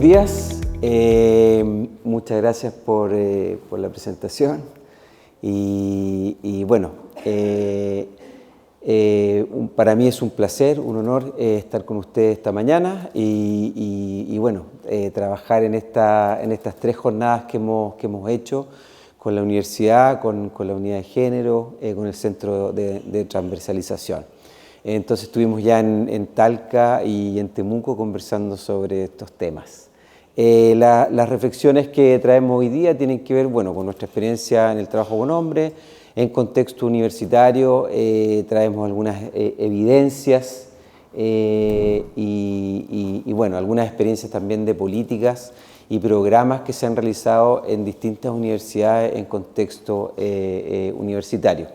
días, muchas gracias por la presentación y bueno, para mí es un placer, un honor estar con ustedes esta mañana y bueno, trabajar en estas 3 jornadas que hemos hecho con la universidad, con la unidad de género, con el centro de transversalización. Entonces estuvimos ya en Talca y en Temuco conversando sobre estos temas. Las reflexiones que traemos hoy día tienen que ver, bueno, con nuestra experiencia en el trabajo con hombres. En contexto universitario traemos algunas evidencias y bueno, algunas experiencias también de políticas y programas que se han realizado en distintas universidades en contexto universitario.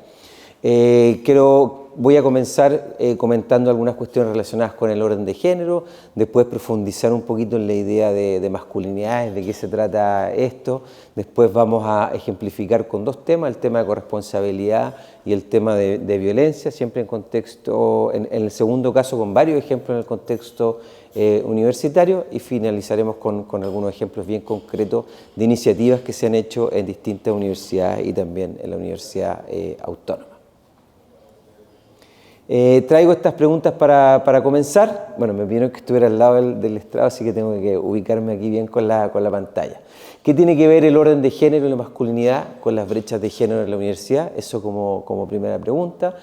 Voy a comenzar comentando algunas cuestiones relacionadas con el orden de género, después profundizar un poquito en la idea de masculinidades, de qué se trata esto, después vamos a ejemplificar con 2 temas, el tema de corresponsabilidad y el tema de violencia, siempre en contexto, en el segundo caso con varios ejemplos en el contexto universitario, y finalizaremos con algunos ejemplos bien concretos de iniciativas que se han hecho en distintas universidades y también en la Universidad Autónoma. Traigo estas preguntas para comenzar. Bueno, me pidieron que estuviera al lado del estrado, así que tengo que ubicarme aquí bien con la pantalla. ¿Qué tiene que ver el orden de género y la masculinidad con las brechas de género en la universidad? Eso como primera pregunta.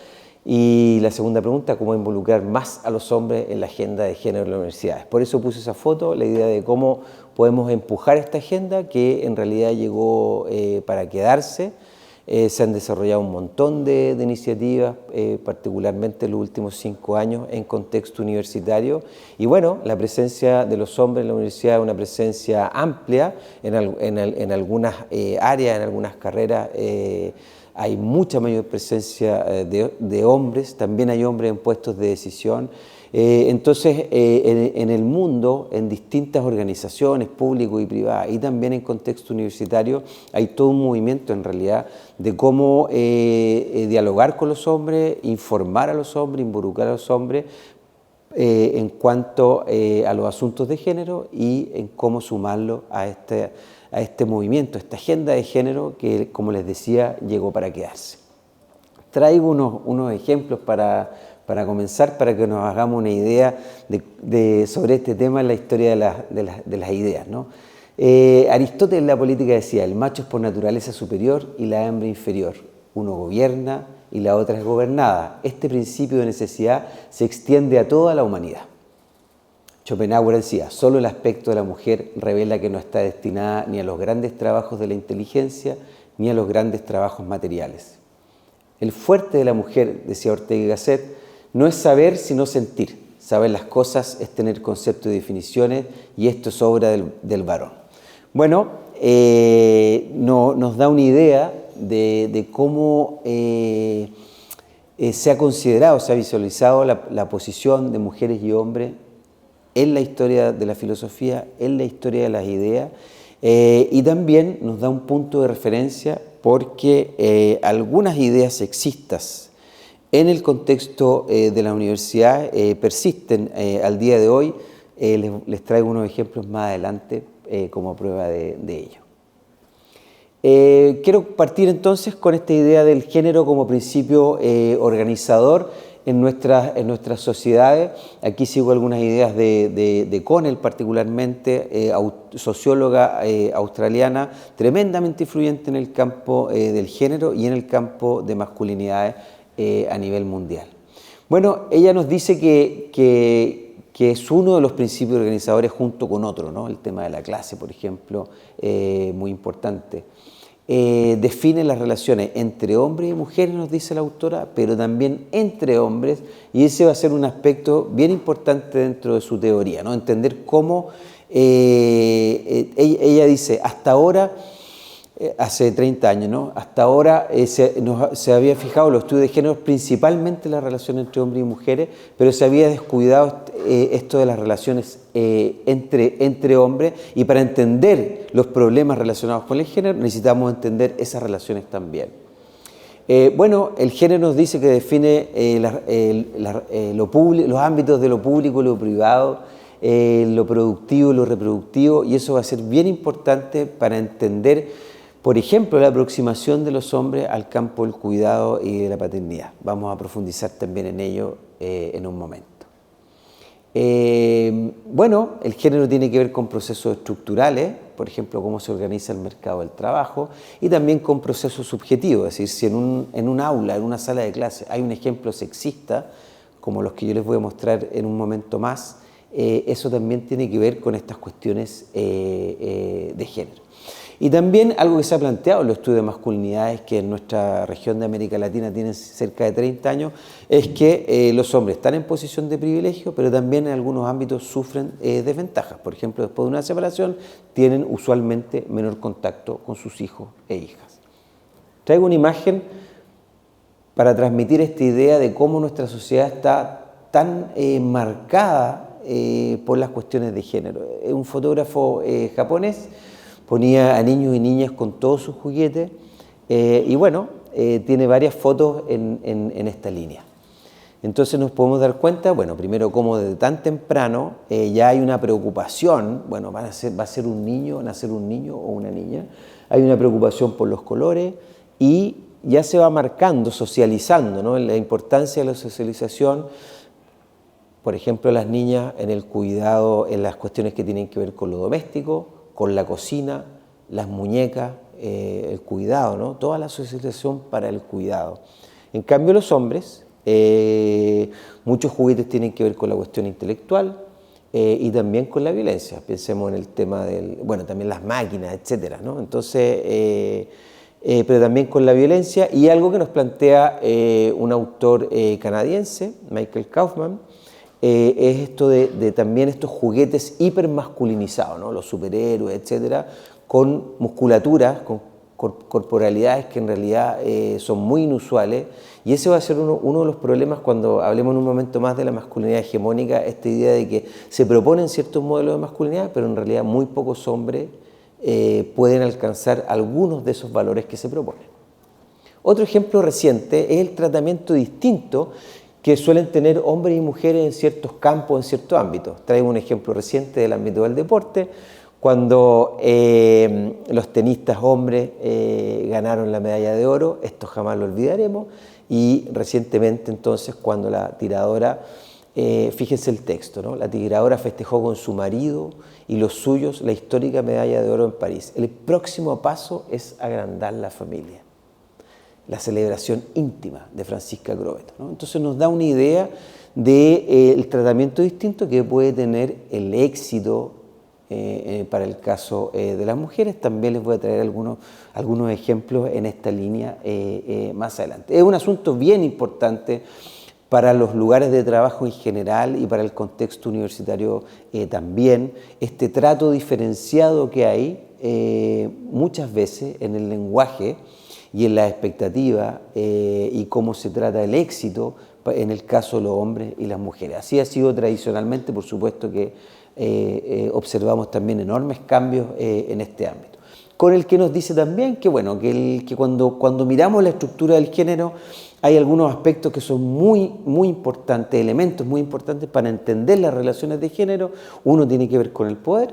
Y la segunda pregunta, ¿cómo involucrar más a los hombres en la agenda de género en las universidades? Por eso puse esa foto, la idea de cómo podemos empujar esta agenda que en realidad llegó para quedarse. Se han desarrollado un montón de iniciativas, particularmente en los últimos 5 años en contexto universitario. Y bueno, la presencia de los hombres en la universidad es una presencia amplia en algunas áreas, en algunas carreras. Hay mucha mayor presencia de hombres, también hay hombres en puestos de decisión. Entonces, en el mundo, en distintas organizaciones públicas y privadas, y también en contexto universitario, hay todo un movimiento en realidad de cómo dialogar con los hombres, informar a los hombres, involucrar a los hombres en cuanto a los asuntos de género y en cómo sumarlo a este movimiento, a esta agenda de género que, como les decía, llegó para quedarse. Traigo unos ejemplos para comenzar, para que nos hagamos una idea sobre este tema en la historia de las ideas, ¿no? Aristóteles en la política decía, el macho es por naturaleza superior y la hembra inferior. Uno gobierna y la otra es gobernada. Este principio de necesidad se extiende a toda la humanidad. Schopenhauer decía, solo el aspecto de la mujer revela que no está destinada ni a los grandes trabajos de la inteligencia ni a los grandes trabajos materiales. El fuerte de la mujer, decía Ortega y Gasset, no es saber sino sentir. Saber las cosas es tener conceptos y definiciones y esto es obra del varón. Bueno, nos da una idea de cómo se ha considerado, se ha visualizado la posición de mujeres y hombres en la historia de la filosofía, en la historia de las ideas, y también nos da un punto de referencia porque algunas ideas sexistas en el contexto de la universidad persisten al día de hoy. Les traigo unos ejemplos más adelante como prueba de ello. Quiero partir entonces con esta idea del género como principio organizador en nuestras sociedades. Aquí sigo algunas ideas de Connell, particularmente, socióloga australiana, tremendamente influyente en el campo del género y en el campo de masculinidades a nivel mundial. Bueno, ella nos dice que es uno de los principios organizadores junto con otro, ¿no? El tema de la clase, por ejemplo, muy importante. Define las relaciones entre hombres y mujeres, nos dice la autora, pero también entre hombres, y ese va a ser un aspecto bien importante dentro de su teoría, ¿no? Entender cómo ella dice, hasta ahora, hace 30 años, ¿no? Hasta ahora se había fijado los estudios de género principalmente en la relación entre hombres y mujeres, pero se había descuidado esto de las relaciones entre hombres, y para entender los problemas relacionados con el género necesitamos entender esas relaciones también. Bueno, el género nos dice que define los ámbitos de lo público y lo privado, lo productivo y lo reproductivo, y eso va a ser bien importante para entender, por ejemplo, la aproximación de los hombres al campo del cuidado y de la paternidad. Vamos a profundizar también en ello en un momento. Bueno, el género tiene que ver con procesos estructurales, por ejemplo, cómo se organiza el mercado del trabajo, y también con procesos subjetivos, es decir, si en un aula, en una sala de clase, hay un ejemplo sexista, como los que yo les voy a mostrar en un momento más, eso también tiene que ver con estas cuestiones de género. Y también algo que se ha planteado en los estudios de masculinidades, que en nuestra región de América Latina tienen cerca de 30 años, es que los hombres están en posición de privilegio, pero también en algunos ámbitos sufren desventajas. Por ejemplo, después de una separación, tienen usualmente menor contacto con sus hijos e hijas. Traigo una imagen para transmitir esta idea de cómo nuestra sociedad está tan marcada por las cuestiones de género. Un fotógrafo japonés ponía a niños y niñas con todos sus juguetes y bueno, tiene varias fotos en esta línea. Entonces nos podemos dar cuenta, bueno, primero cómo desde tan temprano ya hay una preocupación, bueno, va a nacer un niño o una niña, hay una preocupación por los colores y ya se va marcando, socializando, ¿no? La importancia de la socialización, por ejemplo, las niñas en el cuidado, en las cuestiones que tienen que ver con lo doméstico, con la cocina, las muñecas, el cuidado, ¿no? Toda la socialización para el cuidado. En cambio, los hombres, muchos juguetes tienen que ver con la cuestión intelectual y también con la violencia. Pensemos en el tema bueno, también las máquinas, etcétera, ¿no? Entonces, pero también con la violencia, y algo que nos plantea un autor canadiense, Michael Kaufman, es esto de también estos juguetes hipermasculinizados, ¿no? Los superhéroes, etcétera, con musculaturas, con corporalidades que en realidad son muy inusuales, y ese va a ser uno de los problemas cuando hablemos en un momento más de la masculinidad hegemónica, esta idea de que se proponen ciertos modelos de masculinidad, pero en realidad muy pocos hombres pueden alcanzar algunos de esos valores que se proponen. Otro ejemplo reciente es el tratamiento distinto que suelen tener hombres y mujeres en ciertos campos, en ciertos ámbitos. Traigo un ejemplo reciente del ámbito del deporte, cuando los tenistas hombres ganaron la medalla de oro, esto jamás lo olvidaremos, y recientemente entonces cuando la tiradora, fíjense el texto, ¿no? La tiradora festejó con su marido y los suyos la histórica medalla de oro en París. El próximo paso es agrandar la familia. La celebración íntima de Francisca Groveto, ¿no? Entonces nos da una idea del tratamiento distinto que puede tener el éxito para el caso de las mujeres. También les voy a traer algunos ejemplos en esta línea más adelante. Es un asunto bien importante para los lugares de trabajo en general y para el contexto universitario también, este trato diferenciado que hay muchas veces en el lenguaje y en la expectativa y cómo se trata el éxito en el caso de los hombres y las mujeres. Así ha sido tradicionalmente, por supuesto que observamos también enormes cambios en este ámbito. Con el que nos dice también que, bueno, que cuando miramos la estructura del género hay algunos aspectos que son muy importantes, elementos muy importantes para entender las relaciones de género. Uno tiene que ver con el poder,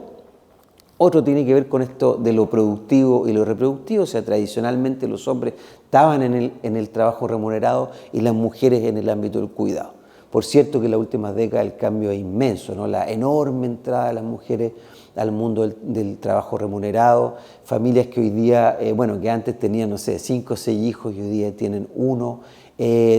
otro tiene que ver con esto de lo productivo y lo reproductivo, o sea, tradicionalmente los hombres estaban en el trabajo remunerado y las mujeres en el ámbito del cuidado. Por cierto que en las últimas décadas el cambio es inmenso, ¿no? La enorme entrada de las mujeres al mundo del trabajo remunerado, familias que hoy día, bueno, que antes tenían, no sé, 5 o 6 hijos y hoy día tienen 1,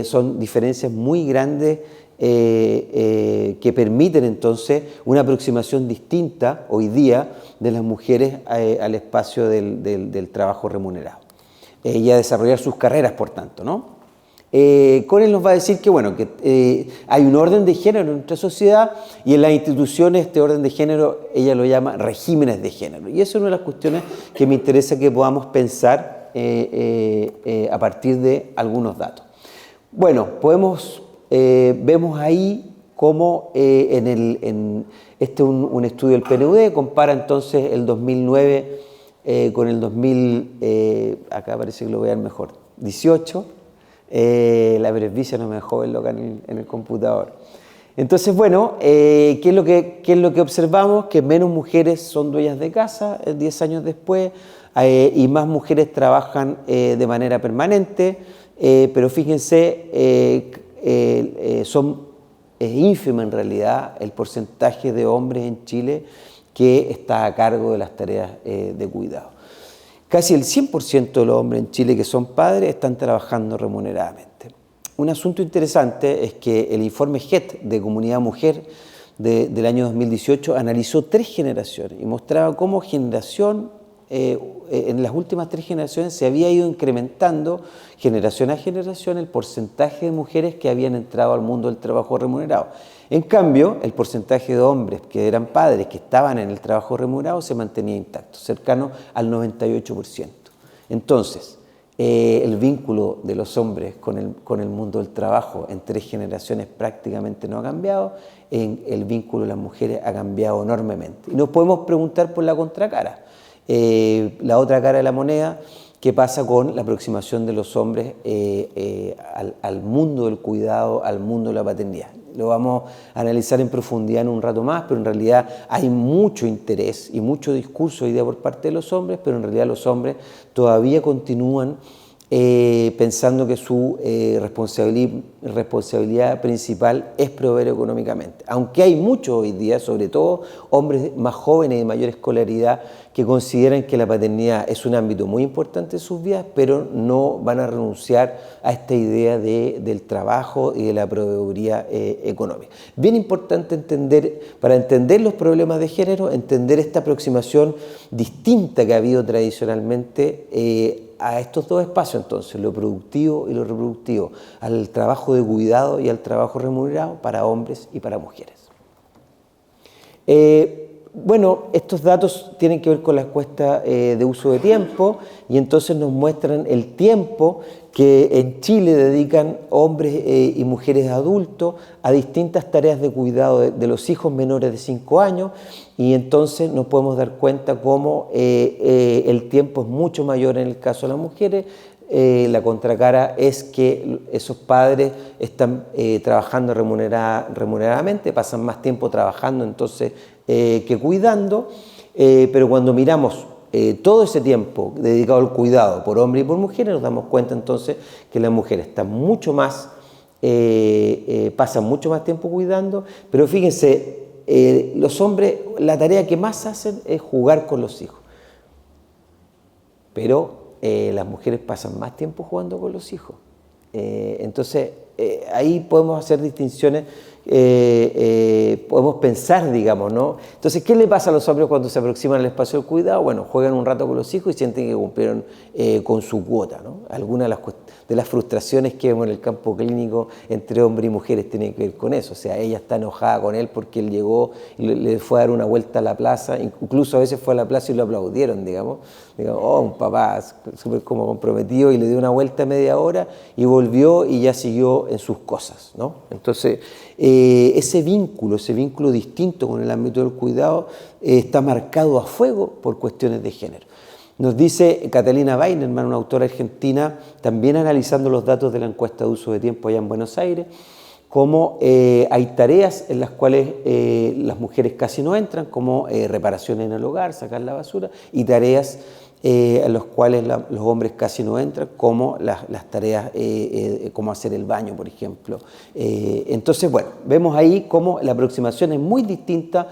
son diferencias muy grandes que permiten entonces una aproximación distinta hoy día de las mujeres al espacio del trabajo remunerado y a desarrollar sus carreras, por tanto, ¿no? Con él nos va a decir que, bueno, que hay un orden de género en nuestra sociedad y en las instituciones este orden de género ella lo llama regímenes de género, y eso es una de las cuestiones que me interesa que podamos pensar a partir de algunos datos. Bueno, vemos ahí cómo este es un estudio del PNUD, compara entonces el 2009 con el acá parece que lo vean mejor, 18, la presbicia no me dejó verlo acá en el computador. Entonces, bueno, qué es lo que observamos? Que menos mujeres son dueñas de casa 10 años después y más mujeres trabajan de manera permanente, pero fíjense, es ínfimo en realidad el porcentaje de hombres en Chile que está a cargo de las tareas de cuidado. Casi el 100% de los hombres en Chile que son padres están trabajando remuneradamente. Un asunto interesante es que el informe GET de Comunidad Mujer del año 2018 analizó 3 generaciones y mostraba cómo en las últimas 3 generaciones se había ido incrementando generación a generación el porcentaje de mujeres que habían entrado al mundo del trabajo remunerado. En cambio, el porcentaje de hombres que eran padres, que estaban en el trabajo remunerado, se mantenía intacto, cercano al 98%. Entonces, el vínculo de los hombres con el mundo del trabajo en 3 generaciones prácticamente no ha cambiado, el vínculo de las mujeres ha cambiado enormemente. Y nos podemos preguntar por la contracara, la otra cara de la moneda, qué pasa con la aproximación de los hombres al mundo del cuidado, al mundo de la paternidad. Lo vamos a analizar en profundidad en un rato más, pero en realidad hay mucho interés y mucho discurso hoy día por parte de los hombres, pero en realidad los hombres todavía continúan pensando que su responsabilidad principal es proveer económicamente. Aunque hay muchos hoy día, sobre todo hombres más jóvenes y de mayor escolaridad, que consideran que la paternidad es un ámbito muy importante de sus vidas, pero no van a renunciar a esta idea del trabajo y de la proveeduría económica. Bien importante para entender los problemas de género, entender esta aproximación distinta que ha habido tradicionalmente a estos 2 espacios, entonces, lo productivo y lo reproductivo, al trabajo de cuidado y al trabajo remunerado para hombres y para mujeres. Bueno, estos datos tienen que ver con la encuesta de uso de tiempo y entonces nos muestran el tiempo que en Chile dedican hombres y mujeres adultos a distintas tareas de cuidado de los hijos menores de 5 años y entonces nos podemos dar cuenta cómo el tiempo es mucho mayor en el caso de las mujeres. La contracara es que esos padres están trabajando remuneradamente, pasan más tiempo trabajando entonces que cuidando, pero cuando miramos todo ese tiempo dedicado al cuidado por hombres y por mujeres, nos damos cuenta entonces que las mujeres están mucho más, pasan mucho más tiempo cuidando, pero fíjense, los hombres, la tarea que más hacen es jugar con los hijos, pero las mujeres pasan más tiempo jugando con los hijos. Entonces, ahí podemos hacer distinciones, podemos pensar, digamos, ¿no? Entonces, ¿qué le pasa a los hombres cuando se aproximan al espacio del cuidado? Bueno, juegan un rato con los hijos y sienten que cumplieron con su cuota, ¿no? Algunas de las frustraciones que vemos en el campo clínico entre hombres y mujeres tienen que ver con eso. O sea, ella está enojada con él porque él llegó y le fue a dar una vuelta a la plaza, incluso a veces fue a la plaza y lo aplaudieron, digamos, oh, un papá súper como comprometido y le dio una vuelta media hora y volvió y ya siguió en sus cosas, ¿no? Entonces, ese vínculo distinto con el ámbito del cuidado está marcado a fuego por cuestiones de género. Nos dice Catalina Weinerman, una autora argentina, también analizando los datos de la encuesta de uso de tiempo allá en Buenos Aires, cómo hay tareas en las cuales las mujeres casi no entran, como reparaciones en el hogar, sacar la basura, y tareas en las cuales los hombres casi no entran, como las tareas como hacer el baño, por ejemplo. Entonces, bueno, vemos ahí cómo la aproximación es muy distinta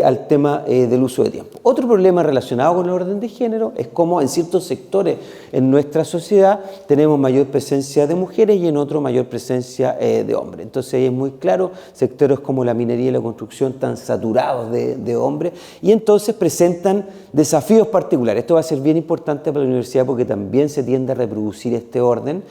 al tema del uso de tiempo. Otro problema relacionado con el orden de género es cómo en ciertos sectores en nuestra sociedad tenemos mayor presencia de mujeres y en otros mayor presencia de hombres. Entonces ahí es muy claro, sectores como la minería y la construcción están saturados de hombres y entonces presentan desafíos particulares. Esto va a ser bien importante para la universidad porque también se tiende a reproducir este orden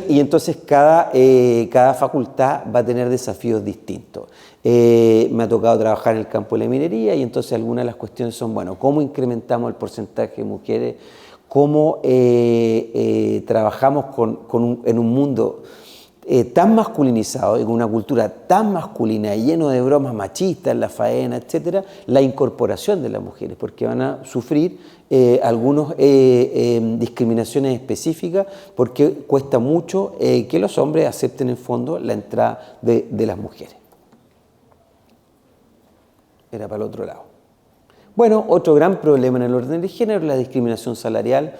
y entonces cada facultad va a tener desafíos distintos. Me ha tocado trabajar en el campo de la minería y entonces algunas de las cuestiones son, bueno, ¿cómo incrementamos el porcentaje de mujeres? ¿Cómo trabajamos en un mundo tan masculinizado y con una cultura tan masculina y lleno de bromas machistas en la faena, etcétera, la incorporación de las mujeres, porque van a sufrir algunas discriminaciones específicas porque cuesta mucho que los hombres acepten en fondo la entrada de las mujeres. era para el otro lado. Bueno, otro gran problema en el orden de género es la discriminación salarial.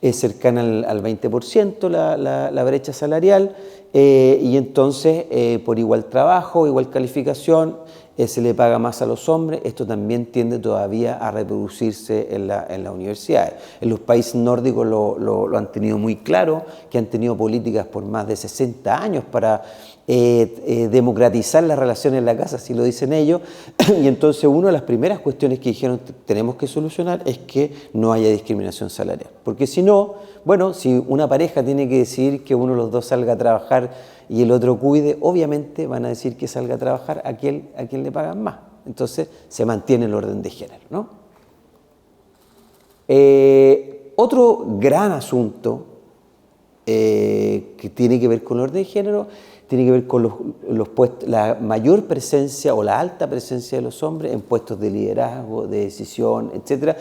Es cercana al 20% la brecha salarial, y entonces por igual trabajo, igual calificación, se le paga más a los hombres. Esto también tiende todavía a reproducirse en las universidades. En los países nórdicos lo han tenido muy claro, que han tenido políticas por más de 60 años para democratizar las relaciones en la casa, así lo dicen ellos, y entonces una de las primeras cuestiones que dijeron tenemos que solucionar es que no haya discriminación salarial, porque si no, bueno, si una pareja tiene que decidir que uno de los dos salga a trabajar y el otro cuide, obviamente van a decir que salga a trabajar a quien le pagan más, entonces se mantiene el orden de género, ¿no? Otro gran asunto que tiene que ver con el orden de género tiene que ver con los puestos, la mayor presencia o la alta presencia de los hombres en puestos de liderazgo, de decisión, etc.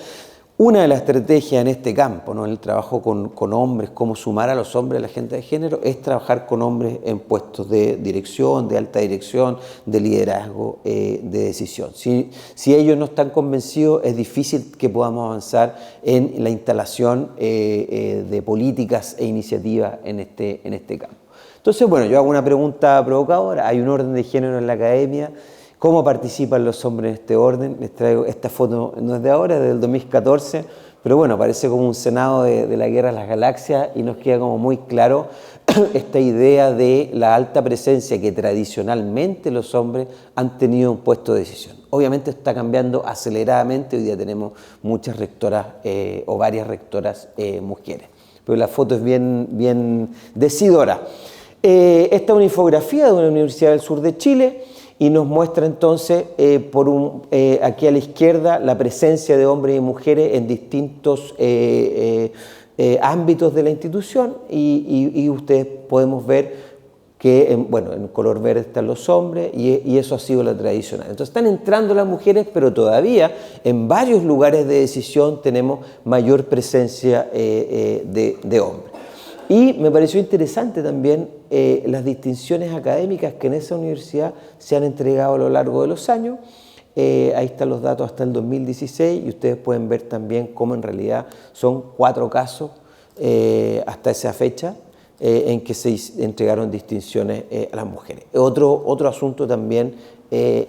Una de las estrategias en este campo, ¿no?, en el trabajo con hombres, cómo sumar a los hombres a la agenda de género, es trabajar con hombres en puestos de dirección, de alta dirección, de liderazgo, de decisión. Si ellos no están convencidos, es difícil que podamos avanzar en la instalación de políticas e iniciativas en este campo. Entonces, bueno, yo hago una pregunta provocadora. Hay un orden de género en la academia. ¿Cómo participan los hombres en este orden? Les traigo esta foto, no es de ahora, es del 2014, pero bueno, parece como un senado de la Guerra de las Galaxias y nos queda como muy claro esta idea de la alta presencia que tradicionalmente los hombres han tenido en puestos de decisión. Obviamente está cambiando aceleradamente, hoy día tenemos muchas rectoras o varias rectoras mujeres, pero la foto es bien decidora. Esta es una infografía de una universidad del sur de Chile y nos muestra entonces aquí a la izquierda la presencia de hombres y mujeres en distintos ámbitos de la institución y ustedes podemos ver que en color verde están los hombres y eso ha sido la tradicional. Entonces están entrando las mujeres, pero todavía en varios lugares de decisión tenemos mayor presencia de hombres. Y me pareció interesante también las distinciones académicas que en esa universidad se han entregado a lo largo de los años. Ahí están los datos hasta el 2016 y ustedes pueden ver también cómo en realidad son 4 casos hasta esa fecha en que se entregaron distinciones a las mujeres. Otro asunto también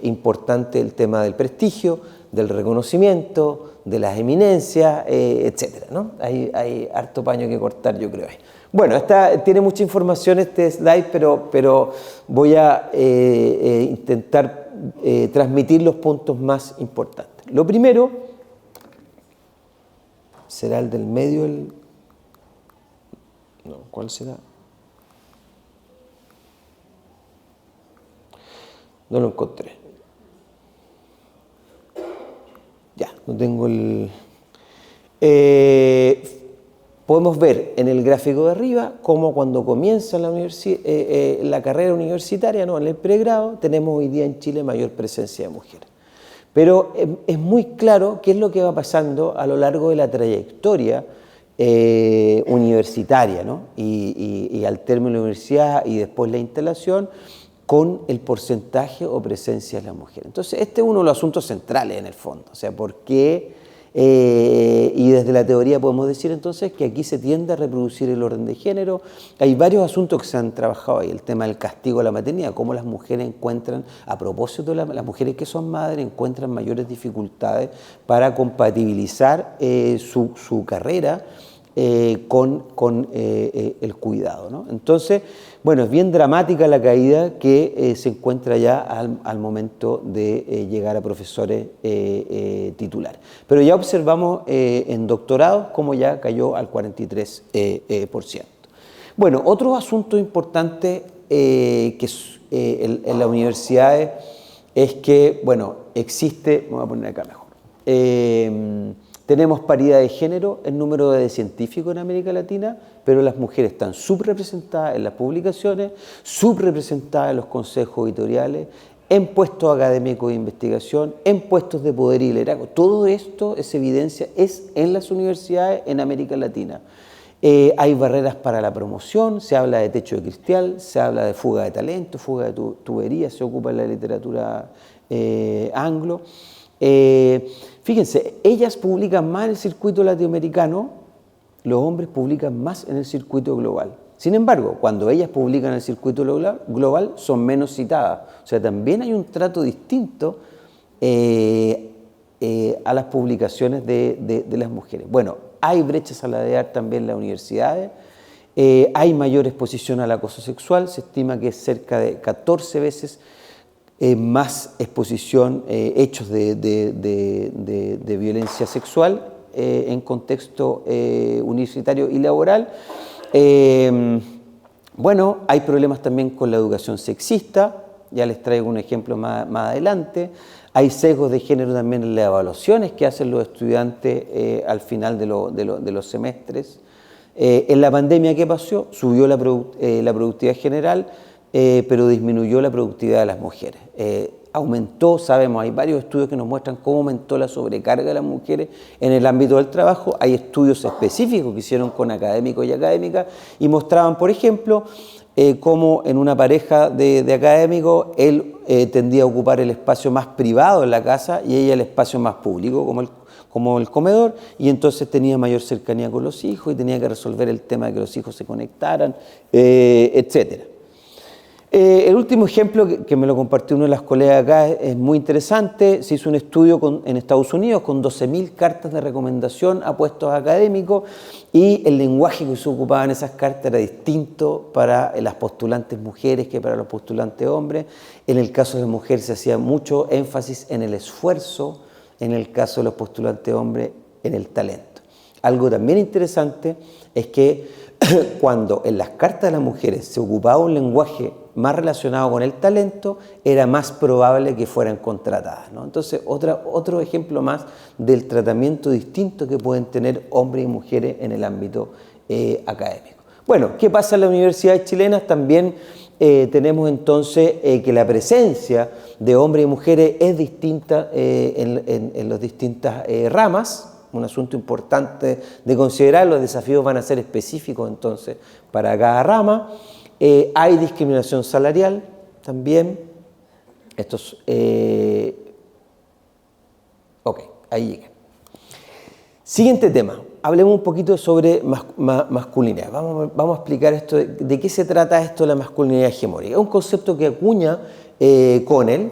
importante, el tema del prestigio, del reconocimiento, de las eminencias, etcétera, ¿no? Hay harto paño que cortar, yo creo. Bueno, tiene mucha información este slide, pero voy a intentar transmitir los puntos más importantes. Lo primero será el del medio. No, ¿cuál será? No lo encontré. Ya, no tengo el... podemos ver en el gráfico de arriba cómo cuando comienza la carrera universitaria, ¿no?, en el pregrado, tenemos hoy día en Chile mayor presencia de mujeres. Pero es muy claro qué es lo que va pasando a lo largo de la trayectoria universitaria, ¿no?, y al término de la universidad y después la instalación, con el porcentaje o presencia de las mujeres. Entonces, este es uno de los asuntos centrales en el fondo. O sea, ¿por qué? Y desde la teoría podemos decir entonces que aquí se tiende a reproducir el orden de género. Hay varios asuntos que se han trabajado ahí. El tema del castigo a la maternidad, cómo las mujeres encuentran, a propósito de las mujeres que son madres, encuentran mayores dificultades para compatibilizar su carrera con el cuidado, ¿no? Entonces, bueno, es bien dramática la caída que se encuentra ya al momento de llegar a profesores titulares. Pero ya observamos en doctorados cómo ya cayó al 43%. Bueno, otro asunto importante que en las universidades es que, bueno, existe, me voy a poner acá mejor, tenemos paridad de género en número de científicos en América Latina, pero las mujeres están subrepresentadas en las publicaciones, subrepresentadas en los consejos editoriales, en puestos académicos de investigación, en puestos de poder y liderazgo. Todo esto es evidencia, es en las universidades en América Latina. Hay barreras para la promoción, se habla de techo de cristal, se habla de fuga de talento, fuga de tuberías, se ocupa en la literatura anglo. Fíjense, ellas publican más en el circuito latinoamericano, los hombres publican más en el circuito global. Sin embargo, cuando ellas publican en el circuito global, son menos citadas. O sea, también hay un trato distinto a las publicaciones de las mujeres. Bueno, hay brecha salarial también en las universidades, hay mayor exposición al acoso sexual, se estima que es cerca de 14 veces más exposición, hechos de violencia sexual en contexto universitario y laboral. Bueno, hay problemas también con la educación sexista, ya les traigo un ejemplo más adelante. Hay sesgos de género también en las evaluaciones que hacen los estudiantes al final de los semestres. En la pandemia, ¿qué pasó? Subió la productividad general, pero disminuyó la productividad de las mujeres. Aumentó, sabemos, hay varios estudios que nos muestran cómo aumentó la sobrecarga de las mujeres en el ámbito del trabajo. Hay estudios específicos que hicieron con académicos y académicas y mostraban, por ejemplo, cómo en una pareja de académicos él tendía a ocupar el espacio más privado en la casa y ella el espacio más público, como el comedor, y entonces tenía mayor cercanía con los hijos y tenía que resolver el tema de que los hijos se conectaran, etcétera. El último ejemplo que me lo compartió uno de las colegas acá es muy interesante. Se hizo un estudio en Estados Unidos con 12.000 cartas de recomendación a puestos académicos y el lenguaje que se ocupaba en esas cartas era distinto para las postulantes mujeres que para los postulantes hombres. En el caso de mujeres se hacía mucho énfasis en el esfuerzo, en el caso de los postulantes hombres en el talento. Algo también interesante es que cuando en las cartas de las mujeres se ocupaba un lenguaje más relacionado con el talento, era más probable que fueran contratadas, ¿no? Entonces, otro ejemplo más del tratamiento distinto que pueden tener hombres y mujeres en el ámbito académico. Bueno, ¿qué pasa en las universidades chilenas? También tenemos entonces que la presencia de hombres y mujeres es distinta en las distintas ramas. Un asunto importante de considerar, los desafíos van a ser específicos entonces para cada rama. Hay discriminación salarial también. Ok, ahí llega. Siguiente tema, hablemos un poquito sobre masculinidad. Vamos a explicar esto, de qué se trata esto de la masculinidad hegemónica. Es un concepto que acuña Connell,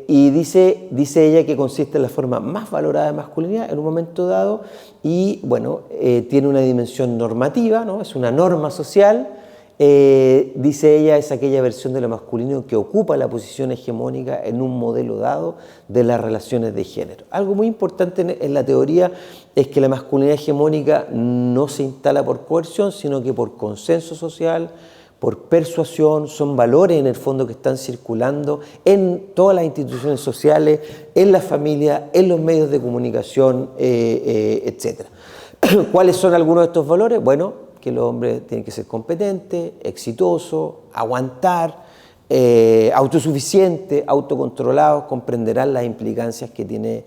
y dice ella que consiste en la forma más valorada de masculinidad en un momento dado y, bueno, tiene una dimensión normativa, ¿no? Es una norma social. Dice ella, es aquella versión de lo masculino que ocupa la posición hegemónica en un modelo dado de las relaciones de género. Algo muy importante en la teoría es que la masculinidad hegemónica no se instala por coerción, sino que por consenso social, por persuasión. Son valores en el fondo que están circulando en todas las instituciones sociales, en la familia, en los medios de comunicación, etc. ¿Cuáles son algunos de estos valores? Bueno, que los hombres tienen que ser competentes, exitosos, aguantar, autosuficientes, autocontrolados, comprenderán las implicancias que tiene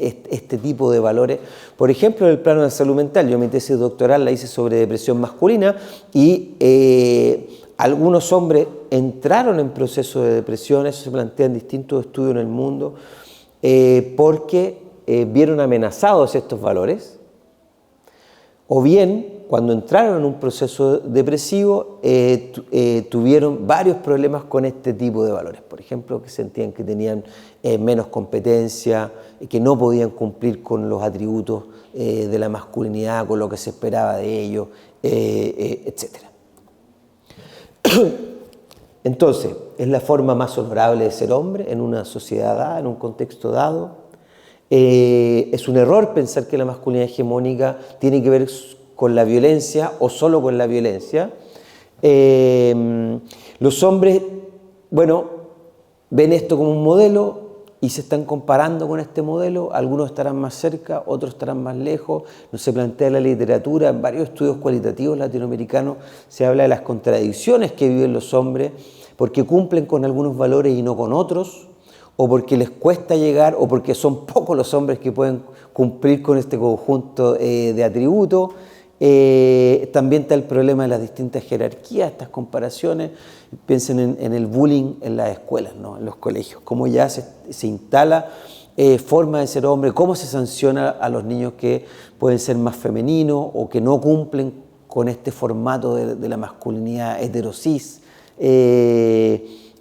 este tipo de valores. Por ejemplo, en el plano de la salud mental, yo mi tesis doctoral la hice sobre depresión masculina y algunos hombres entraron en proceso de depresión, eso se plantea en distintos estudios en el mundo, porque vieron amenazados estos valores, o bien cuando entraron en un proceso depresivo tuvieron varios problemas con este tipo de valores. Por ejemplo, que sentían que tenían menos competencia, que no podían cumplir con los atributos de la masculinidad, con lo que se esperaba de ellos, etc. Entonces, es la forma más honorable de ser hombre en una sociedad dada, en un contexto dado. Es un error pensar que la masculinidad hegemónica tiene que ver con la violencia o solo con la violencia. Los hombres, bueno, ven esto como un modelo y se están comparando con este modelo. Algunos estarán más cerca, otros estarán más lejos. No se plantea en la literatura, en varios estudios cualitativos latinoamericanos se habla de las contradicciones que viven los hombres porque cumplen con algunos valores y no con otros, o porque les cuesta llegar, o porque son pocos los hombres que pueden cumplir con este conjunto de atributos. También está el problema de las distintas jerarquías, estas comparaciones. Piensen en el bullying en las escuelas, ¿no? En los colegios, cómo ya se instala forma de ser hombre, cómo se sanciona a los niños que pueden ser más femeninos o que no cumplen con este formato de la masculinidad heterosis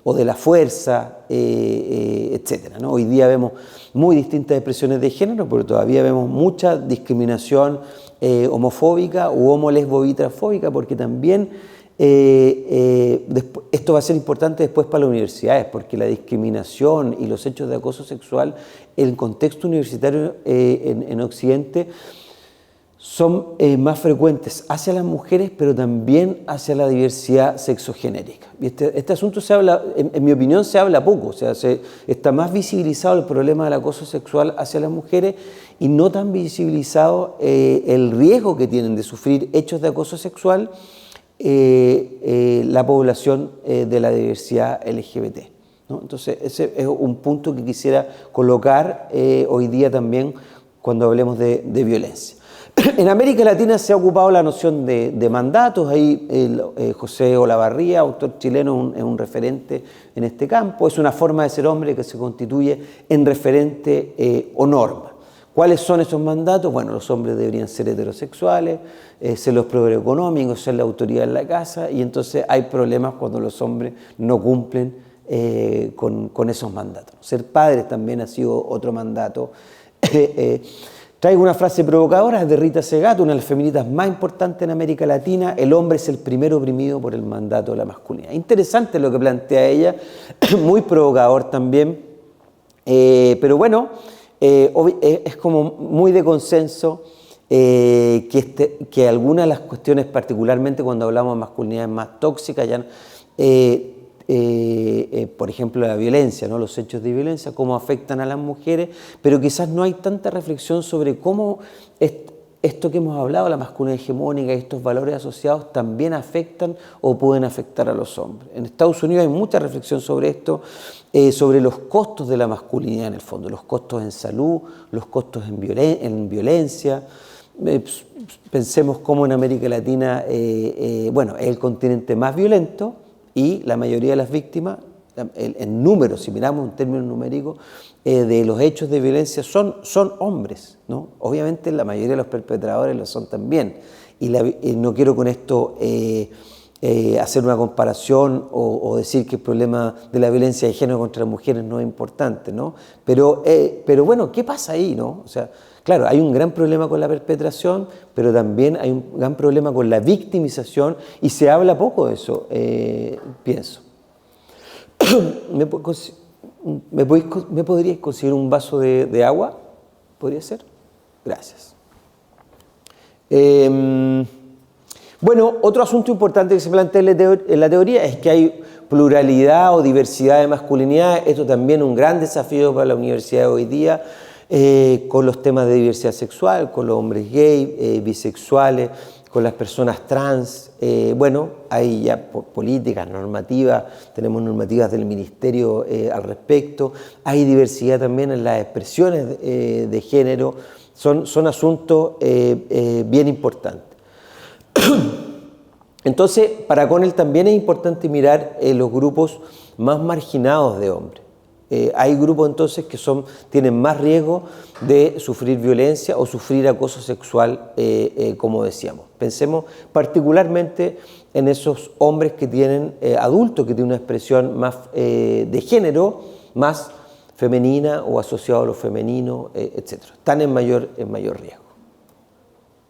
o de la fuerza, etcétera, ¿no? Hoy día vemos muy distintas expresiones de género, pero todavía vemos mucha discriminación homofóbica u homo-lesbo-bi-transfóbica, porque también esto va a ser importante después para las universidades, porque la discriminación y los hechos de acoso sexual en el contexto universitario en Occidente son más frecuentes hacia las mujeres, pero también hacia la diversidad sexogenérica. Y este asunto se habla, en mi opinión, se habla poco, o sea, está más visibilizado el problema del acoso sexual hacia las mujeres y no tan visibilizado el riesgo que tienen de sufrir hechos de acoso sexual la población de la diversidad LGBT, ¿no? Entonces, ese es un punto que quisiera colocar hoy día también cuando hablemos de violencia. En América Latina se ha ocupado la noción de mandatos, ahí José Olavarría, autor chileno, es un referente en este campo, es una forma de ser hombre que se constituye en referente o norma. ¿Cuáles son esos mandatos? Bueno, los hombres deberían ser heterosexuales, ser los proveedores económicos, ser la autoridad en la casa, y entonces hay problemas cuando los hombres no cumplen con esos mandatos. Ser padres también ha sido otro mandato. Traigo una frase provocadora, es de Rita Segato, una de las feministas más importantes en América Latina: el hombre es el primero oprimido por el mandato de la masculinidad. Interesante lo que plantea ella, muy provocador también, pero bueno, es como muy de consenso que algunas de las cuestiones, particularmente cuando hablamos de masculinidades más tóxicas, ya, por ejemplo, la violencia, ¿no? Los hechos de violencia, cómo afectan a las mujeres, pero quizás no hay tanta reflexión sobre cómo esto que hemos hablado, la masculinidad hegemónica y estos valores asociados también afectan o pueden afectar a los hombres. En Estados Unidos hay mucha reflexión sobre esto, sobre los costos de la masculinidad en el fondo, los costos en salud, los costos en violencia. Pensemos cómo en América Latina, bueno, es el continente más violento, y la mayoría de las víctimas, en números, si miramos en términos numéricos, de los hechos de violencia son hombres, ¿no? Obviamente la mayoría de los perpetradores lo son también. Y no quiero con esto hacer una comparación o decir que el problema de la violencia de género contra las mujeres no es importante, ¿no? Pero bueno, ¿qué pasa ahí, no? O sea, claro, hay un gran problema con la perpetración, pero también hay un gran problema con la victimización y se habla poco de eso, pienso. ¿Me podríais conseguir un vaso de agua? ¿Podría ser? Gracias. Bueno, otro asunto importante que se plantea en la teoría es que hay pluralidad o diversidad de masculinidad. Esto también es un gran desafío para la universidad de hoy día, con los temas de diversidad sexual, con los hombres gay, bisexuales, con las personas trans. Bueno, hay ya políticas, normativas, tenemos normativas del ministerio al respecto. Hay diversidad también en las expresiones de género. Son asuntos bien importantes. Entonces, para Connell también es importante mirar los grupos más marginados de hombres. Hay grupos entonces que tienen más riesgo de sufrir violencia o sufrir acoso sexual, como decíamos. Pensemos particularmente en esos hombres que tienen, adultos que tienen una expresión más de género, más femenina o asociado a lo femenino, etc. Están en mayor riesgo.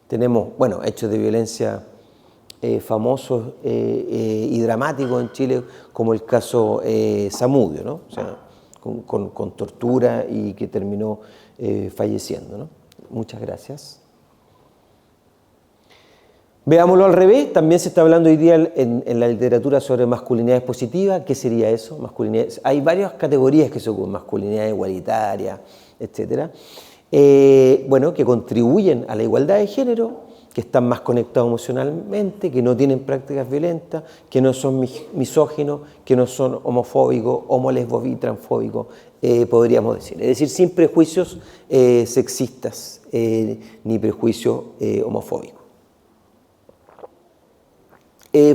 Tenemos, bueno, hechos de violencia famosos y dramáticos en Chile, como el caso Zamudio, ¿no? O sea, con tortura y que terminó falleciendo, ¿no? Muchas gracias. Veámoslo al revés, también se está hablando hoy día en la literatura sobre masculinidades positivas. ¿Qué sería eso? Hay varias categorías que se ocupan: masculinidad igualitaria, etc. Bueno, que contribuyen a la igualdad de género, que están más conectados emocionalmente, que no tienen prácticas violentas, que no son misóginos, que no son homofóbicos, homo-lesbo bi transfóbicos, podríamos decir. Es decir, sin prejuicios sexistas ni prejuicios homofóbicos.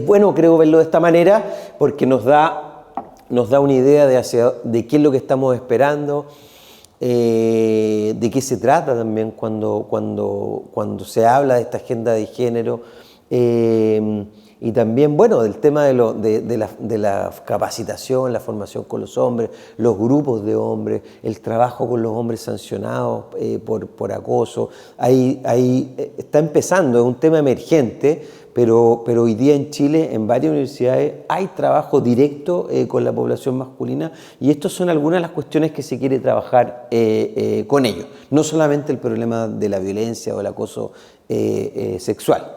Bueno, creo verlo de esta manera porque nos da una idea de qué es lo que estamos esperando, de qué se trata también cuando se habla de esta agenda de género, y también, bueno, del tema de la capacitación, la formación con los hombres, los grupos de hombres, el trabajo con los hombres sancionados por acoso. Ahí está empezando, es un tema emergente, pero hoy día en Chile, en varias universidades, hay trabajo directo con la población masculina, y estas son algunas de las cuestiones que se quiere trabajar con ellos. No solamente el problema de la violencia o el acoso sexual.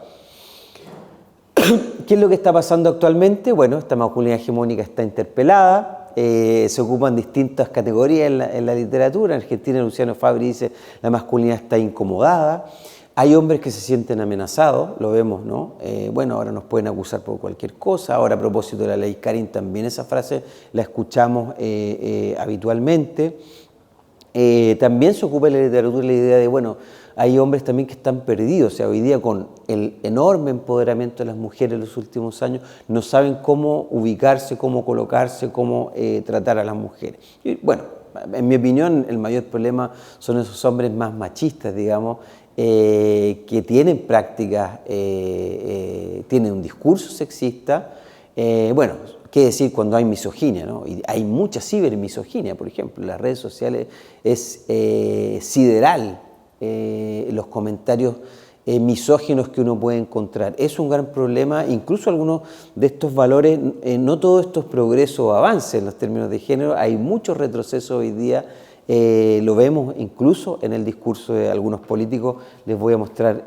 ¿Qué es lo que está pasando actualmente? Bueno, esta masculinidad hegemónica está interpelada, se ocupan distintas categorías en la literatura. En Argentina, Luciano Fabri dice la masculinidad está incomodada. Hay hombres que se sienten amenazados, lo vemos, ¿no? Bueno, ahora nos pueden acusar por cualquier cosa. Ahora, a propósito de la ley Karin, también esa frase la escuchamos habitualmente. También se ocupa en la literatura la idea de, bueno, hay hombres también que están perdidos. O sea, hoy día con el enorme empoderamiento de las mujeres en los últimos años, no saben cómo ubicarse, cómo colocarse, cómo tratar a las mujeres. Y, bueno, en mi opinión, el mayor problema son esos hombres más machistas, digamos, que tienen prácticas, tienen un discurso sexista. Bueno, qué decir cuando hay misoginia, ¿no? Y hay mucha cibermisoginia, por ejemplo. En las redes sociales es sideral los comentarios misóginos que uno puede encontrar. Es un gran problema, incluso algunos de estos valores, no todos estos progresos o avances en los términos de género, hay mucho retroceso hoy día. Lo vemos incluso en el discurso de algunos políticos. Les voy a mostrar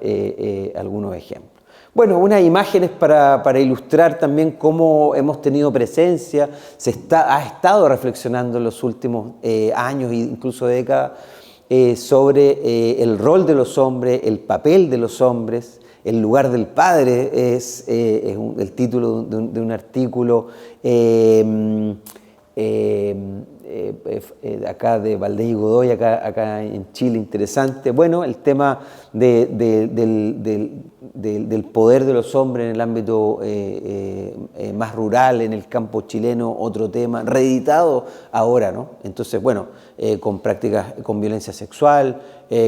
algunos ejemplos. Bueno, unas imágenes para ilustrar también cómo hemos tenido presencia, ha estado reflexionando en los últimos años e incluso décadas sobre el rol de los hombres, el papel de los hombres. El lugar del padre es el título de un artículo acá de Valdés y Godoy, acá en Chile, interesante. Bueno, el tema del poder de los hombres en el ámbito más rural, en el campo chileno, otro tema, reeditado ahora, ¿no? Entonces, bueno, con prácticas, con violencia sexual,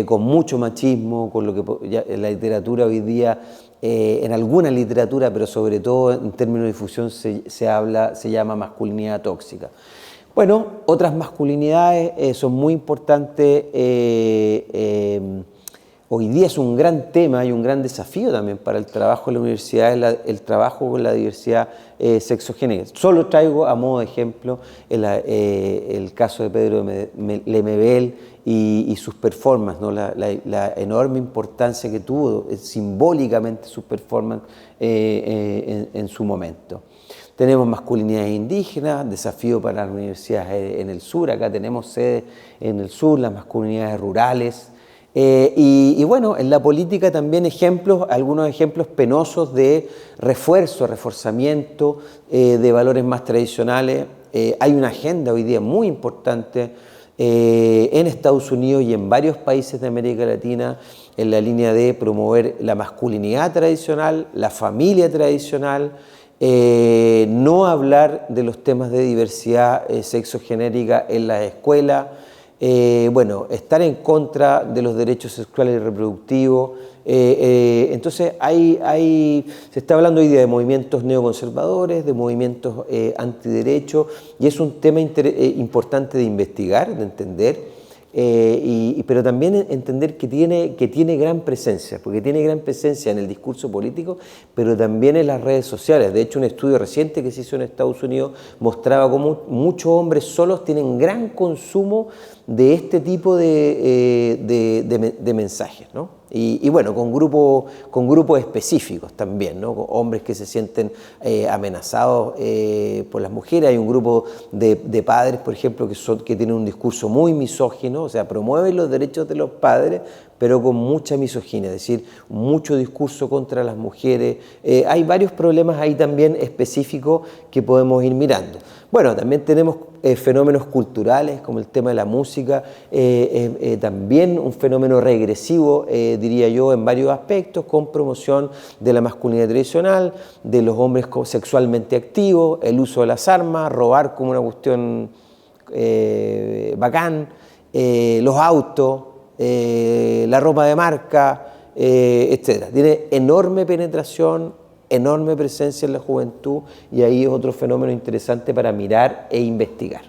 con mucho machismo, con lo que ya en la literatura hoy día, en alguna literatura, pero sobre todo en términos de difusión se llama masculinidad tóxica. Bueno, otras masculinidades son muy importantes. Hoy día es un gran tema y un gran desafío también para el trabajo en la universidad, el trabajo con la diversidad sexogénera. Solo traigo a modo de ejemplo el caso de Pedro Lemebel y sus performances, ¿no? La enorme importancia que tuvo simbólicamente sus performances en su momento. Tenemos masculinidades indígenas, desafío para las universidades en el sur. Acá tenemos sede en el sur, las masculinidades rurales. Y bueno, en la política también algunos ejemplos penosos de reforzamiento de valores más tradicionales. Hay una agenda hoy día muy importante en Estados Unidos y en varios países de América Latina en la línea de promover la masculinidad tradicional, la familia tradicional. No hablar de los temas de diversidad sexogenérica en las escuelas, bueno, estar en contra de los derechos sexuales y reproductivos. Entonces se está hablando hoy día de movimientos neoconservadores, de movimientos antiderechos, y es un tema importante de investigar, de entender. Pero también entender que tiene gran presencia, porque tiene gran presencia en el discurso político, pero también en las redes sociales. De hecho, un estudio reciente que se hizo en Estados Unidos mostraba cómo muchos hombres solos tienen gran consumo de este tipo de mensajes, ¿no? Y bueno, con grupos específicos también, ¿no? Con hombres que se sienten amenazados por las mujeres. Hay un grupo de padres, por ejemplo, que tienen un discurso muy misógino, o sea, promueven los derechos de los padres, pero con mucha misoginia, es decir, mucho discurso contra las mujeres. Hay varios problemas ahí también específicos que podemos ir mirando. Bueno, también tenemos fenómenos culturales como el tema de la música, también un fenómeno regresivo, diría yo, en varios aspectos, con promoción de la masculinidad tradicional, de los hombres sexualmente activos, el uso de las armas, robar como una cuestión bacán, los autos, la ropa de marca, etc. Tiene enorme penetración, enorme presencia en la juventud y ahí es otro fenómeno interesante para mirar e investigar.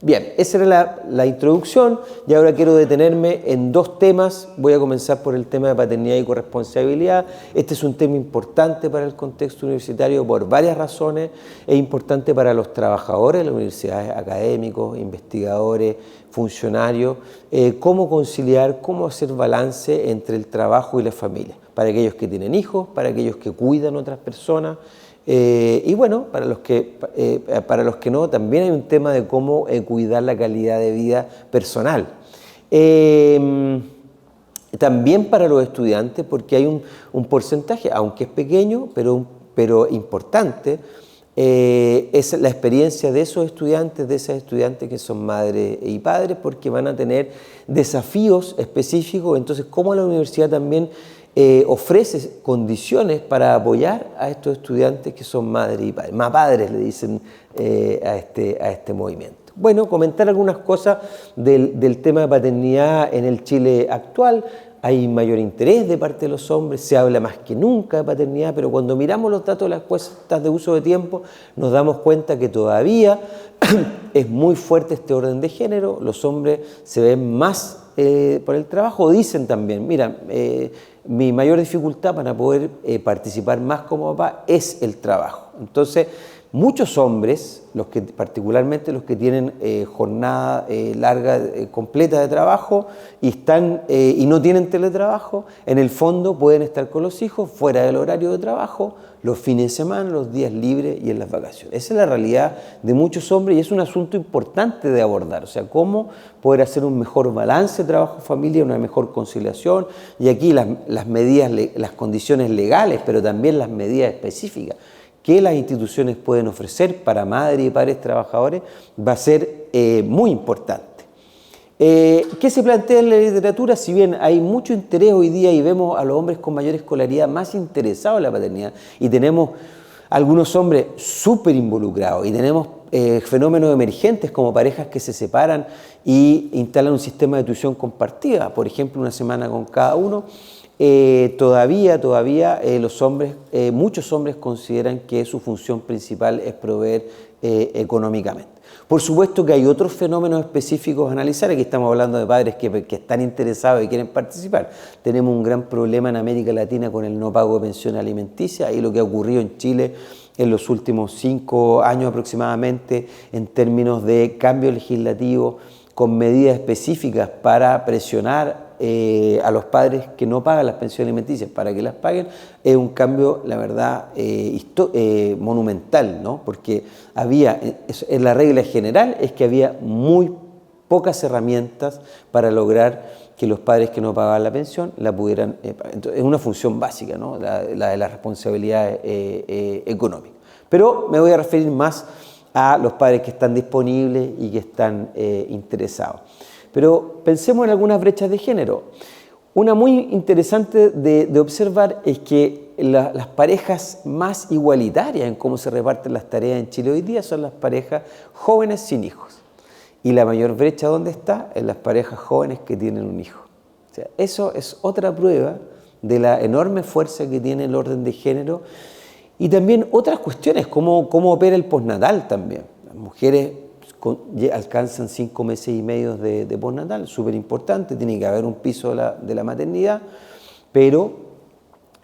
Bien, esa era la introducción y ahora quiero detenerme en dos temas. Voy a comenzar por el tema de paternidad y corresponsabilidad. Este es un tema importante para el contexto universitario por varias razones. Es importante para los trabajadores de las universidades, académicos, investigadores, funcionarios, cómo conciliar, cómo hacer balance entre el trabajo y la familia, para aquellos que tienen hijos, para aquellos que cuidan a otras personas, y bueno, para los que no, también hay un tema de cómo cuidar la calidad de vida personal. También para los estudiantes, porque hay un porcentaje, aunque es pequeño, pero importante, es la experiencia de esos estudiantes, de esas estudiantes que son madres y padres, porque van a tener desafíos específicos. Entonces, cómo la universidad también ofrece condiciones para apoyar a estos estudiantes que son madres y padres. Más padres le dicen a este movimiento. Bueno, comentar algunas cosas del tema de paternidad en el Chile actual. Hay mayor interés de parte de los hombres, se habla más que nunca de paternidad, pero cuando miramos los datos de las encuestas de uso de tiempo, nos damos cuenta que todavía es muy fuerte este orden de género. Los hombres se ven más por el trabajo, dicen también, mira, mi mayor dificultad para poder participar más como papá es el trabajo. Entonces, muchos hombres, particularmente los que tienen jornada larga, completa de trabajo y no tienen teletrabajo, en el fondo pueden estar con los hijos fuera del horario de trabajo, los fines de semana, los días libres y en las vacaciones. Esa es la realidad de muchos hombres y es un asunto importante de abordar, o sea, cómo poder hacer un mejor balance trabajo-familia, una mejor conciliación, y aquí las medidas, las condiciones legales, pero también las medidas específicas que las instituciones pueden ofrecer para madres y padres trabajadores va a ser muy importante. ¿Qué se plantea en la literatura? Si bien hay mucho interés hoy día y vemos a los hombres con mayor escolaridad más interesados en la paternidad y tenemos algunos hombres súper involucrados y tenemos fenómenos emergentes como parejas que se separan y instalan un sistema de tuición compartida, por ejemplo, una semana con cada uno, todavía los hombres, muchos hombres consideran que su función principal es proveer económicamente. Por supuesto que hay otros fenómenos específicos a analizar. Aquí estamos hablando de padres que están interesados y quieren participar. Tenemos un gran problema en América Latina con el no pago de pensión alimenticia y lo que ha ocurrido en Chile en los últimos 5 años aproximadamente en términos de cambio legislativo con medidas específicas para presionar a los padres que no pagan las pensiones alimenticias para que las paguen, es un cambio, la verdad, monumental, ¿no? Porque en la regla general es que había muy pocas herramientas para lograr que los padres que no pagaban la pensión la pudieran, es una función básica, ¿no? La de la responsabilidad económica. Pero me voy a referir más a los padres que están disponibles y que están interesados. Pero pensemos en algunas brechas de género. Una muy interesante de observar es que las parejas más igualitarias en cómo se reparten las tareas en Chile hoy día son las parejas jóvenes sin hijos. Y la mayor brecha, ¿dónde está? En las parejas jóvenes que tienen un hijo. O sea, eso es otra prueba de la enorme fuerza que tiene el orden de género. Y también otras cuestiones, cómo opera el postnatal también. Las mujeres alcanzan 5 meses y medio de postnatal, súper importante, tiene que haber un piso de la maternidad, pero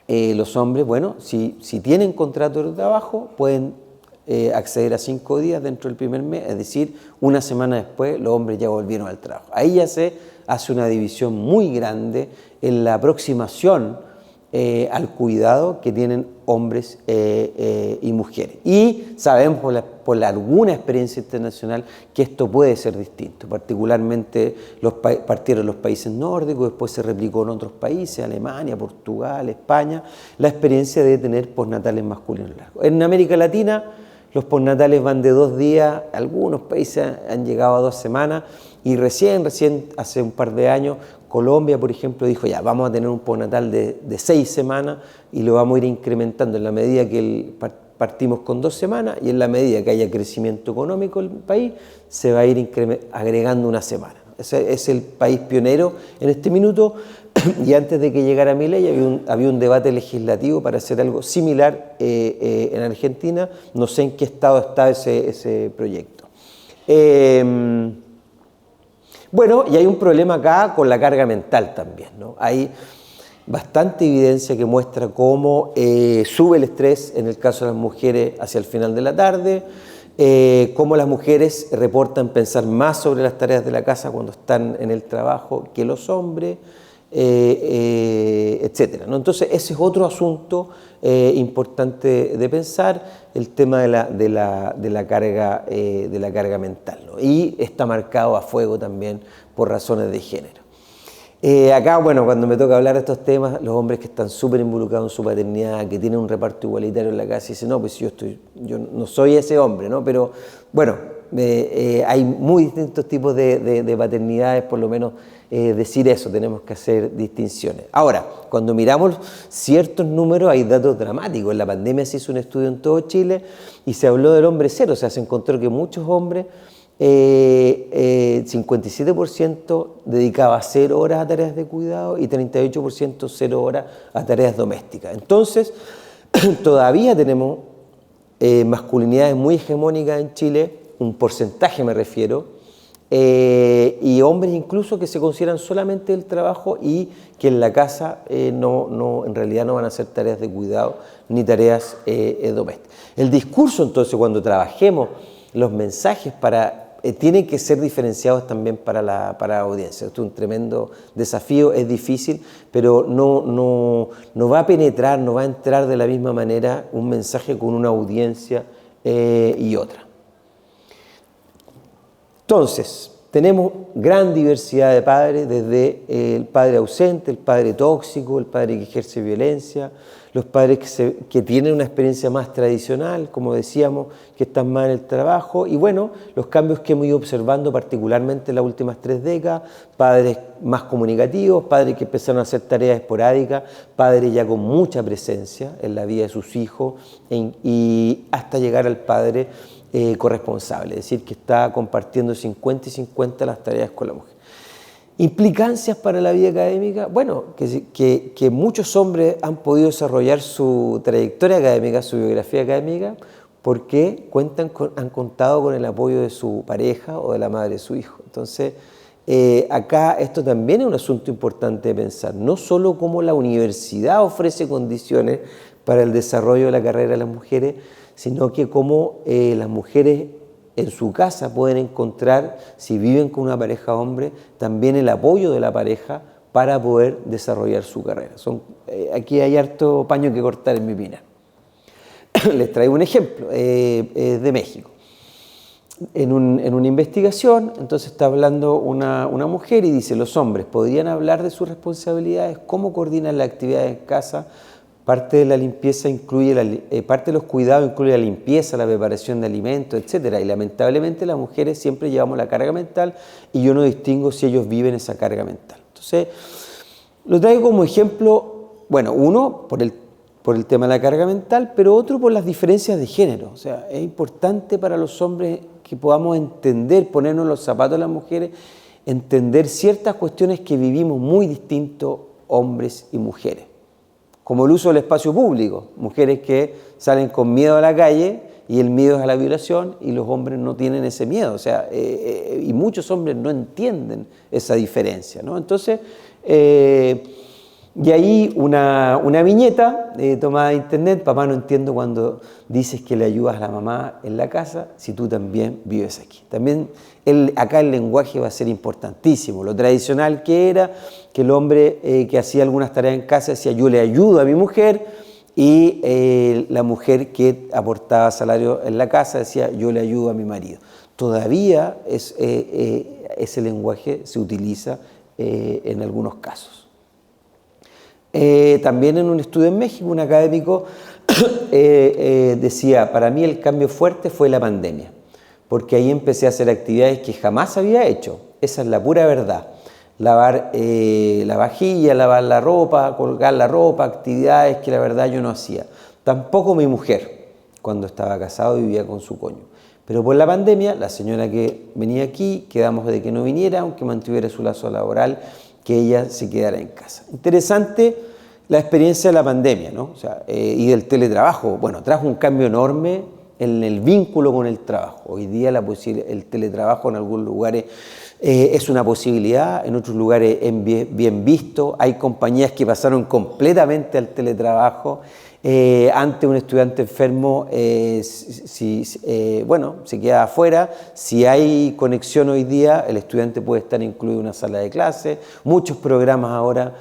los hombres, bueno, si tienen contrato de trabajo, pueden acceder a 5 días dentro del primer mes, es decir, una semana después los hombres ya volvieron al trabajo. Ahí ya se hace una división muy grande en la aproximación al cuidado que tienen hombres y mujeres. Y sabemos por alguna experiencia internacional que esto puede ser distinto, particularmente partieron los países nórdicos, después se replicó en otros países, Alemania, Portugal, España, la experiencia de tener postnatales masculinos largos. En América Latina los postnatales van de 2 días, algunos países han llegado a 2 semanas, y recién hace un par de años Colombia, por ejemplo, dijo ya, vamos a tener un postnatal de 6 semanas y lo vamos a ir incrementando en la medida que partimos con 2 semanas y en la medida que haya crecimiento económico en el país, se va a ir agregando 1 semana. Ese es el país pionero en este minuto, y antes de que llegara Milei había un debate legislativo para hacer algo similar en Argentina. No sé en qué estado está ese proyecto. Bueno, y hay un problema acá con la carga mental también, ¿no? Hay bastante evidencia que muestra cómo sube el estrés en el caso de las mujeres hacia el final de la tarde, cómo las mujeres reportan pensar más sobre las tareas de la casa cuando están en el trabajo que los hombres, etcétera, ¿no? Entonces ese es otro asunto importante de pensar, el tema de la carga mental, ¿no? Y está marcado a fuego también por razones de género. Acá, bueno, cuando me toca hablar de estos temas, los hombres que están súper involucrados en su paternidad, que tienen un reparto igualitario en la casa, dicen, no, pues yo no soy ese hombre, ¿no? Pero bueno, hay muy distintos tipos de paternidades, por lo menos decir eso, tenemos que hacer distinciones. Ahora, cuando miramos ciertos números, hay datos dramáticos. En la pandemia se hizo un estudio en todo Chile y se habló del hombre cero, o sea, se encontró que muchos hombres, 57% dedicaba 0 horas a tareas de cuidado y 38% 0 horas a tareas domésticas. Entonces, todavía tenemos masculinidades muy hegemónicas en Chile, un porcentaje me refiero, y hombres incluso que se consideran solamente el trabajo y que en la casa en realidad no van a hacer tareas de cuidado ni tareas domésticas. El discurso, entonces, cuando trabajemos los mensajes tienen que ser diferenciados también para la audiencia. Esto es un tremendo desafío, es difícil, pero no va a penetrar, no va a entrar de la misma manera un mensaje con una audiencia y otra. Entonces, tenemos gran diversidad de padres, desde el padre ausente, el padre tóxico, el padre que ejerce violencia, los padres que tienen una experiencia más tradicional, como decíamos, que están más en el trabajo, y bueno, los cambios que hemos ido observando particularmente en las últimas 3 décadas, padres más comunicativos, padres que empezaron a hacer tareas esporádicas, padres ya con mucha presencia en la vida de sus hijos, y hasta llegar al padre corresponsable, es decir, que está compartiendo 50 y 50 las tareas con la mujer. Implicancias para la vida académica, bueno, que muchos hombres han podido desarrollar su trayectoria académica, su biografía académica, porque han contado con el apoyo de su pareja o de la madre de su hijo. Entonces, acá esto también es un asunto importante de pensar, no solo cómo la universidad ofrece condiciones para el desarrollo de la carrera de las mujeres, sino que cómo las mujeres en su casa pueden encontrar, si viven con una pareja hombre, también el apoyo de la pareja para poder desarrollar su carrera. Aquí hay harto paño que cortar en mi opinión. Les traigo un ejemplo, es de México. En una investigación, entonces está hablando una mujer y dice, los hombres podrían hablar de sus responsabilidades, cómo coordinan las actividades en casa. Parte de la limpieza parte de los cuidados incluye la limpieza, la preparación de alimentos, etc. Y lamentablemente las mujeres siempre llevamos la carga mental y yo no distingo si ellos viven esa carga mental. Entonces, lo traigo como ejemplo, bueno, uno por el tema de la carga mental, pero otro por las diferencias de género. O sea, es importante para los hombres que podamos entender, ponernos los zapatos de las mujeres, entender ciertas cuestiones que vivimos muy distintos hombres y mujeres. Como el uso del espacio público, mujeres que salen con miedo a la calle y el miedo es a la violación y los hombres no tienen ese miedo, o sea, y muchos hombres no entienden esa diferencia, ¿no? Entonces, Y ahí una viñeta tomada de internet: papá, no entiendo cuando dices que le ayudas a la mamá en la casa si tú también vives aquí. También acá el lenguaje va a ser importantísimo. Lo tradicional que era que el hombre que hacía algunas tareas en casa decía yo le ayudo a mi mujer, y la mujer que aportaba salario en la casa decía yo le ayudo a mi marido. Todavía ese lenguaje se utiliza en algunos casos. También en un estudio en México, un académico decía: para mí el cambio fuerte fue la pandemia, porque ahí empecé a hacer actividades que jamás había hecho. Esa es la pura verdad. Lavar la vajilla, lavar la ropa, colgar la ropa, actividades que la verdad yo no hacía. Tampoco mi mujer, cuando estaba casado y vivía con su coño. Pero por la pandemia, la señora que venía aquí, quedamos de que no viniera, aunque mantuviera su lazo laboral, que ella se quedara en casa. Interesante la experiencia de la pandemia, ¿no? O sea, y del teletrabajo. Bueno, trajo un cambio enorme en el vínculo con el trabajo. Hoy día el teletrabajo en algunos lugares es una posibilidad, en otros lugares es bien visto. Hay compañías que pasaron completamente al teletrabajo. Ante un estudiante enfermo, se queda afuera. Si hay conexión hoy día, el estudiante puede estar incluido en una sala de clase. Muchos programas ahora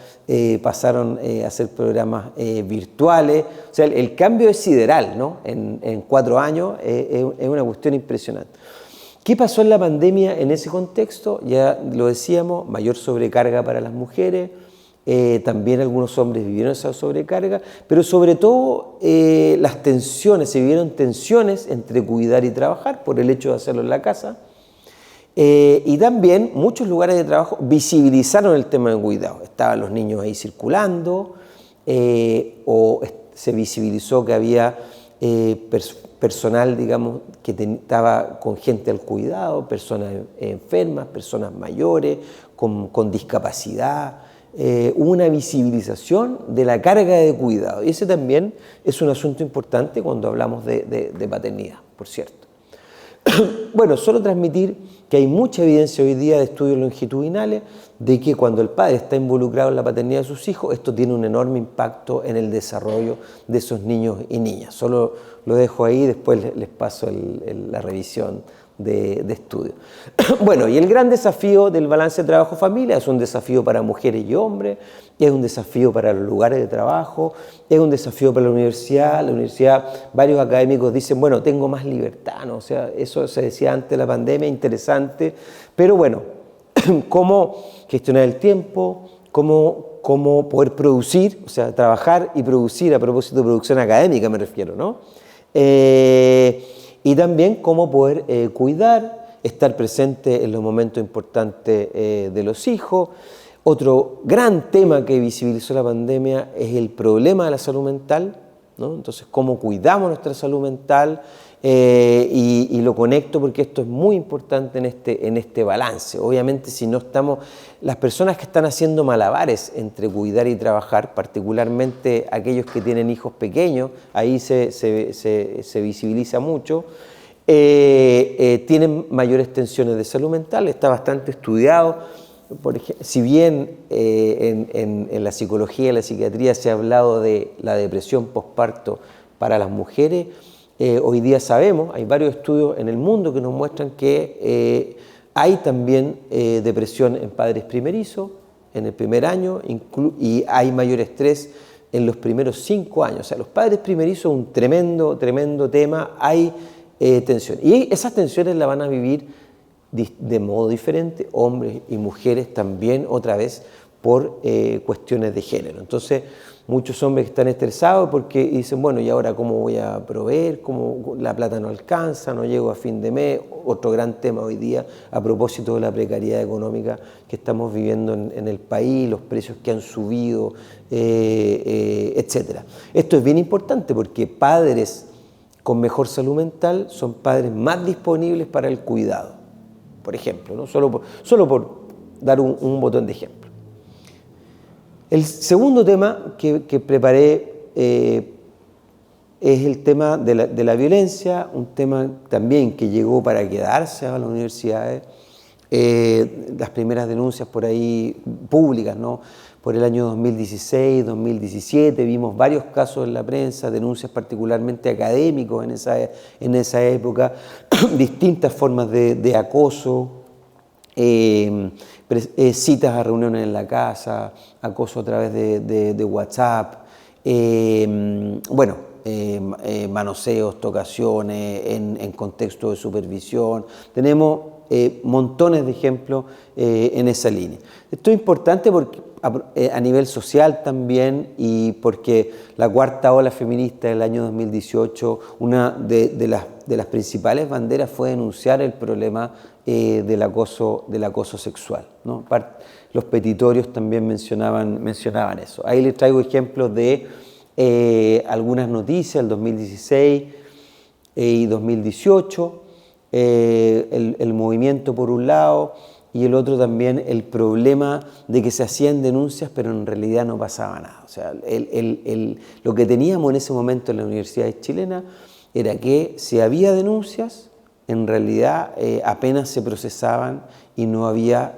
pasaron a ser programas virtuales. O sea, el cambio es sideral, ¿no? En 4 años es una cuestión impresionante. ¿Qué pasó en la pandemia en ese contexto? Ya lo decíamos: mayor sobrecarga para las mujeres. También algunos hombres vivieron esa sobrecarga, pero sobre todo las tensiones, se vivieron tensiones entre cuidar y trabajar por el hecho de hacerlo en la casa, y también muchos lugares de trabajo visibilizaron el tema del cuidado. Estaban los niños ahí circulando, o se visibilizó que había personal, digamos, que estaba con gente al cuidado, personas enfermas, personas mayores, con discapacidad. Una visibilización de la carga de cuidado. Y ese también es un asunto importante cuando hablamos de paternidad, por cierto. Bueno, solo transmitir que hay mucha evidencia hoy día de estudios longitudinales de que cuando el padre está involucrado en la paternidad de sus hijos, esto tiene un enorme impacto en el desarrollo de esos niños y niñas. Solo lo dejo ahí, después les paso la revisión de estudio. Bueno, y el gran desafío del balance de trabajo-familia es un desafío para mujeres y hombres, es un desafío para los lugares de trabajo, es un desafío para la universidad. La universidad, varios académicos dicen, bueno, tengo más libertad, ¿no? O sea, eso se decía antes de la pandemia, interesante, pero bueno, cómo gestionar el tiempo, cómo poder producir, o sea, trabajar y producir, a propósito de producción académica me refiero, ¿no? Y también cómo poder cuidar, estar presente en los momentos importantes de los hijos. Otro gran tema que visibilizó la pandemia es el problema de la salud mental, ¿no? Entonces, cómo cuidamos nuestra salud mental, y lo conecto porque esto es muy importante en este balance. Obviamente, si no estamos, las personas que están haciendo malabares entre cuidar y trabajar, particularmente aquellos que tienen hijos pequeños, ahí se visibiliza mucho, tienen mayores tensiones de salud mental. Está bastante estudiado. Por ejemplo, si bien en la psicología y la psiquiatría se ha hablado de la depresión posparto para las mujeres, hoy día sabemos, hay varios estudios en el mundo que nos muestran que hay también depresión en padres primerizos en el primer año, y hay mayor estrés en los primeros 5 años. O sea, los padres primerizos es un tremendo tema, hay tensión. Y esas tensiones las van a vivir de modo diferente, hombres y mujeres también, otra vez, por cuestiones de género. Entonces, muchos hombres que están estresados porque dicen, bueno, ¿y ahora cómo voy a proveer? ¿Cómo la plata no alcanza? ¿No llego a fin de mes? Otro gran tema hoy día, a propósito de la precariedad económica que estamos viviendo en el país, los precios que han subido, etc. Esto es bien importante porque padres con mejor salud mental son padres más disponibles para el cuidado, por ejemplo, ¿no? Solo por dar un botón de ejemplo. El segundo tema que preparé es el tema de la violencia, un tema también que llegó para quedarse a las universidades. Las primeras denuncias por ahí públicas, ¿no? por el año 2016, 2017, vimos varios casos en la prensa, denuncias particularmente académicos en esa época, distintas formas de acoso, citas a reuniones en la casa, acoso a través de WhatsApp, manoseos, tocaciones en contexto de supervisión. Tenemos montones de ejemplos en esa línea. Esto es importante porque a nivel social también, y porque la cuarta ola feminista del año 2018, una de las principales banderas fue denunciar el problema del acoso sexual, ¿no? Los petitorios también mencionaban eso. Ahí les traigo ejemplos de algunas noticias del 2016 y 2018, el movimiento por un lado, y el otro también el problema de que se hacían denuncias pero en realidad no pasaba nada. O sea, lo que teníamos en ese momento en las universidades chilenas era que si había denuncias, en realidad apenas se procesaban y no había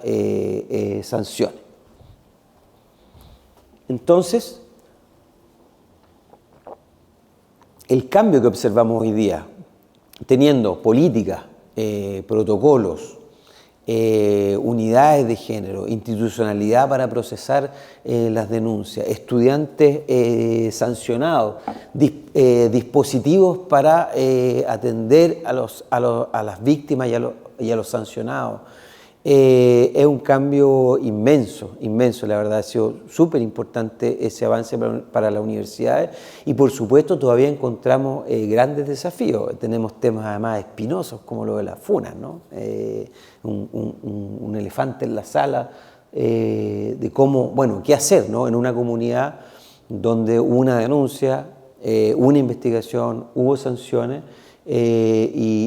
sanciones. Entonces, el cambio que observamos hoy día, teniendo políticas, protocolos, unidades de género, institucionalidad para procesar las denuncias, estudiantes sancionados, dispositivos para atender a las víctimas y a los sancionados. Es un cambio inmenso, la verdad. Ha sido súper importante ese avance para las universidades, y por supuesto todavía encontramos grandes desafíos. Tenemos temas además espinosos como lo de las funas, ¿no? Un elefante en la sala de cómo, qué hacer, ¿no? En una comunidad donde hubo una denuncia, una investigación, hubo sanciones, hay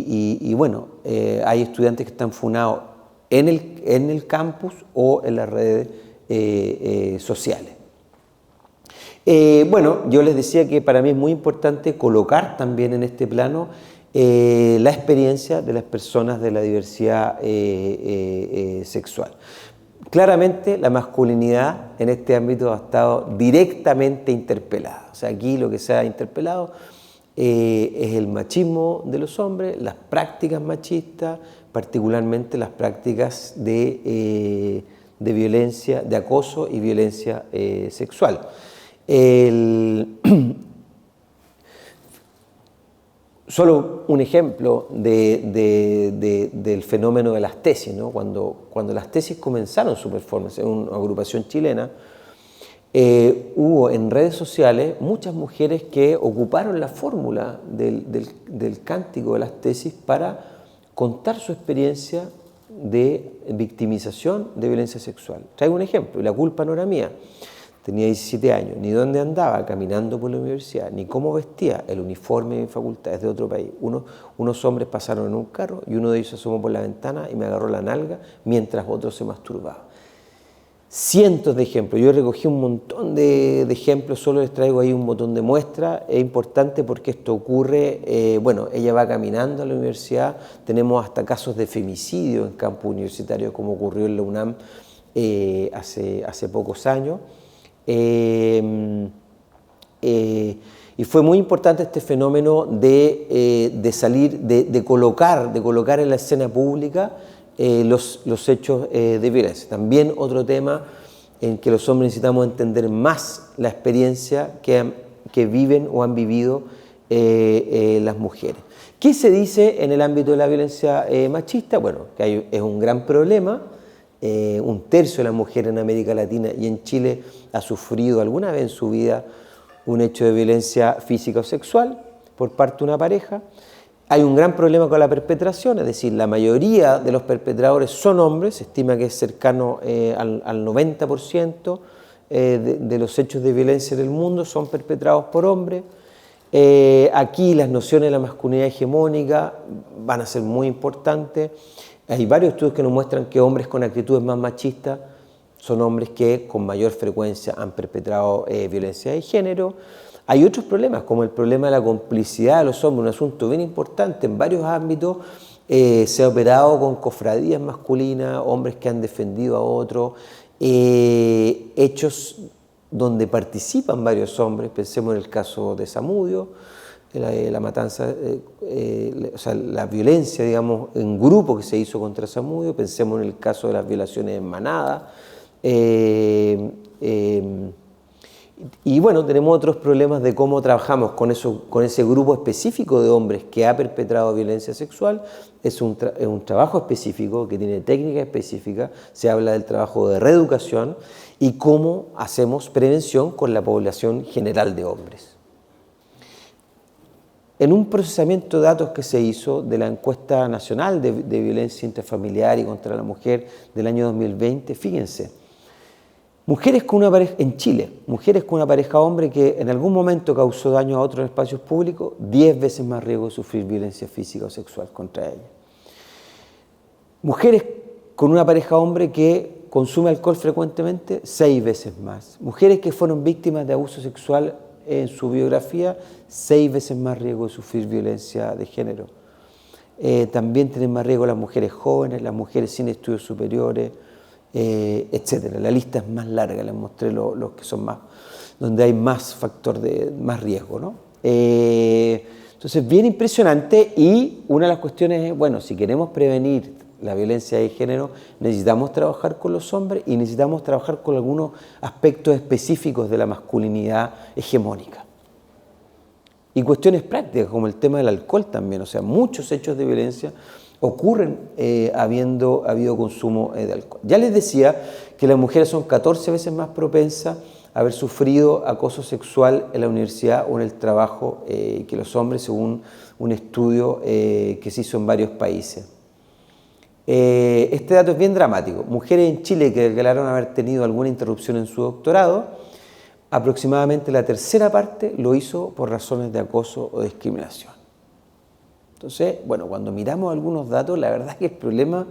estudiantes que están funados en el campus o en las redes sociales. Yo les decía que para mí es muy importante colocar también en este plano la experiencia de las personas de la diversidad sexual. Claramente la masculinidad en este ámbito ha estado directamente interpelada. O sea, aquí lo que se ha interpelado es el machismo de los hombres, las prácticas machistas, particularmente las prácticas de violencia, de acoso y violencia sexual. Solo un ejemplo del fenómeno de las tesis, ¿no? Cuando las tesis comenzaron su performance en una agrupación chilena, hubo en redes sociales muchas mujeres que ocuparon la fórmula del cántico de las tesis para contar su experiencia de victimización de violencia sexual. Traigo un ejemplo, y la culpa no era mía. Tenía 17 años, ni dónde andaba caminando por la universidad, ni cómo vestía, el uniforme de mi facultad es de otro país. Unos hombres pasaron en un carro y uno de ellos se asomó por la ventana y me agarró la nalga mientras otro se masturbaba. Cientos de ejemplos, yo recogí un montón de ejemplos, solo les traigo ahí un botón de muestra. Es importante porque esto ocurre, ella va caminando a la universidad, tenemos hasta casos de femicidio en campus universitarios como ocurrió en la UNAM hace pocos años. Y fue muy importante este fenómeno de colocar en la escena pública los hechos de violencia. También otro tema en que los hombres necesitamos entender más la experiencia que viven o han vivido las mujeres. ¿Qué se dice en el ámbito de la violencia machista? Que es un gran problema. Un tercio de las mujeres en América Latina y en Chile ha sufrido alguna vez en su vida un hecho de violencia física o sexual por parte de una pareja. Hay un gran problema con la perpetración, es decir, la mayoría de los perpetradores son hombres, se estima que es cercano al 90% de los hechos de violencia en el mundo son perpetrados por hombres. Aquí las nociones de la masculinidad hegemónica van a ser muy importantes. Hay varios estudios que nos muestran que hombres con actitudes más machistas son hombres que con mayor frecuencia han perpetrado violencia de género. Hay otros problemas, como el problema de la complicidad de los hombres, un asunto bien importante en varios ámbitos. Se ha operado con cofradías masculinas, hombres que han defendido a otros. hechos donde participan varios hombres, pensemos en el caso de Zamudio, la matanza, o sea, la violencia, digamos, en grupo que se hizo contra Zamudio, pensemos en el caso de las violaciones en manada, y bueno, tenemos otros problemas de cómo trabajamos con ese grupo específico de hombres que ha perpetrado violencia sexual. Es un trabajo específico que tiene técnica específica, se habla del trabajo de reeducación y cómo hacemos prevención con la población general de hombres. En un procesamiento de datos que se hizo de la encuesta nacional de violencia intrafamiliar y contra la mujer del año 2020, fíjense, mujeres con una pareja, en Chile, mujeres con una pareja hombre que en algún momento causó daño a otros en espacios públicos, 10 veces más riesgo de sufrir violencia física o sexual contra ella. Mujeres con una pareja hombre que consume alcohol frecuentemente, 6 veces más. Mujeres que fueron víctimas de abuso sexual en su biografía, 6 veces más riesgo de sufrir violencia de género. También tienen más riesgo las mujeres jóvenes, las mujeres sin estudios superiores, etcétera. La lista es más larga, les mostré los que son más, donde hay más factor de más riesgo, ¿no? Entonces, bien impresionante, y una de las cuestiones es, bueno, si queremos prevenir la violencia de género, necesitamos trabajar con los hombres y necesitamos trabajar con algunos aspectos específicos de la masculinidad hegemónica. Y cuestiones prácticas, como el tema del alcohol también, o sea, muchos hechos de violencia ocurren habiendo habido consumo de alcohol. Ya les decía que las mujeres son 14 veces más propensas a haber sufrido acoso sexual en la universidad o en el trabajo que los hombres, según un estudio que se hizo en varios países. Este dato es bien dramático. Mujeres en Chile que declararon haber tenido alguna interrupción en su doctorado, aproximadamente la tercera parte lo hizo por razones de acoso o discriminación. Entonces, bueno, cuando miramos algunos datos, la verdad es que el problema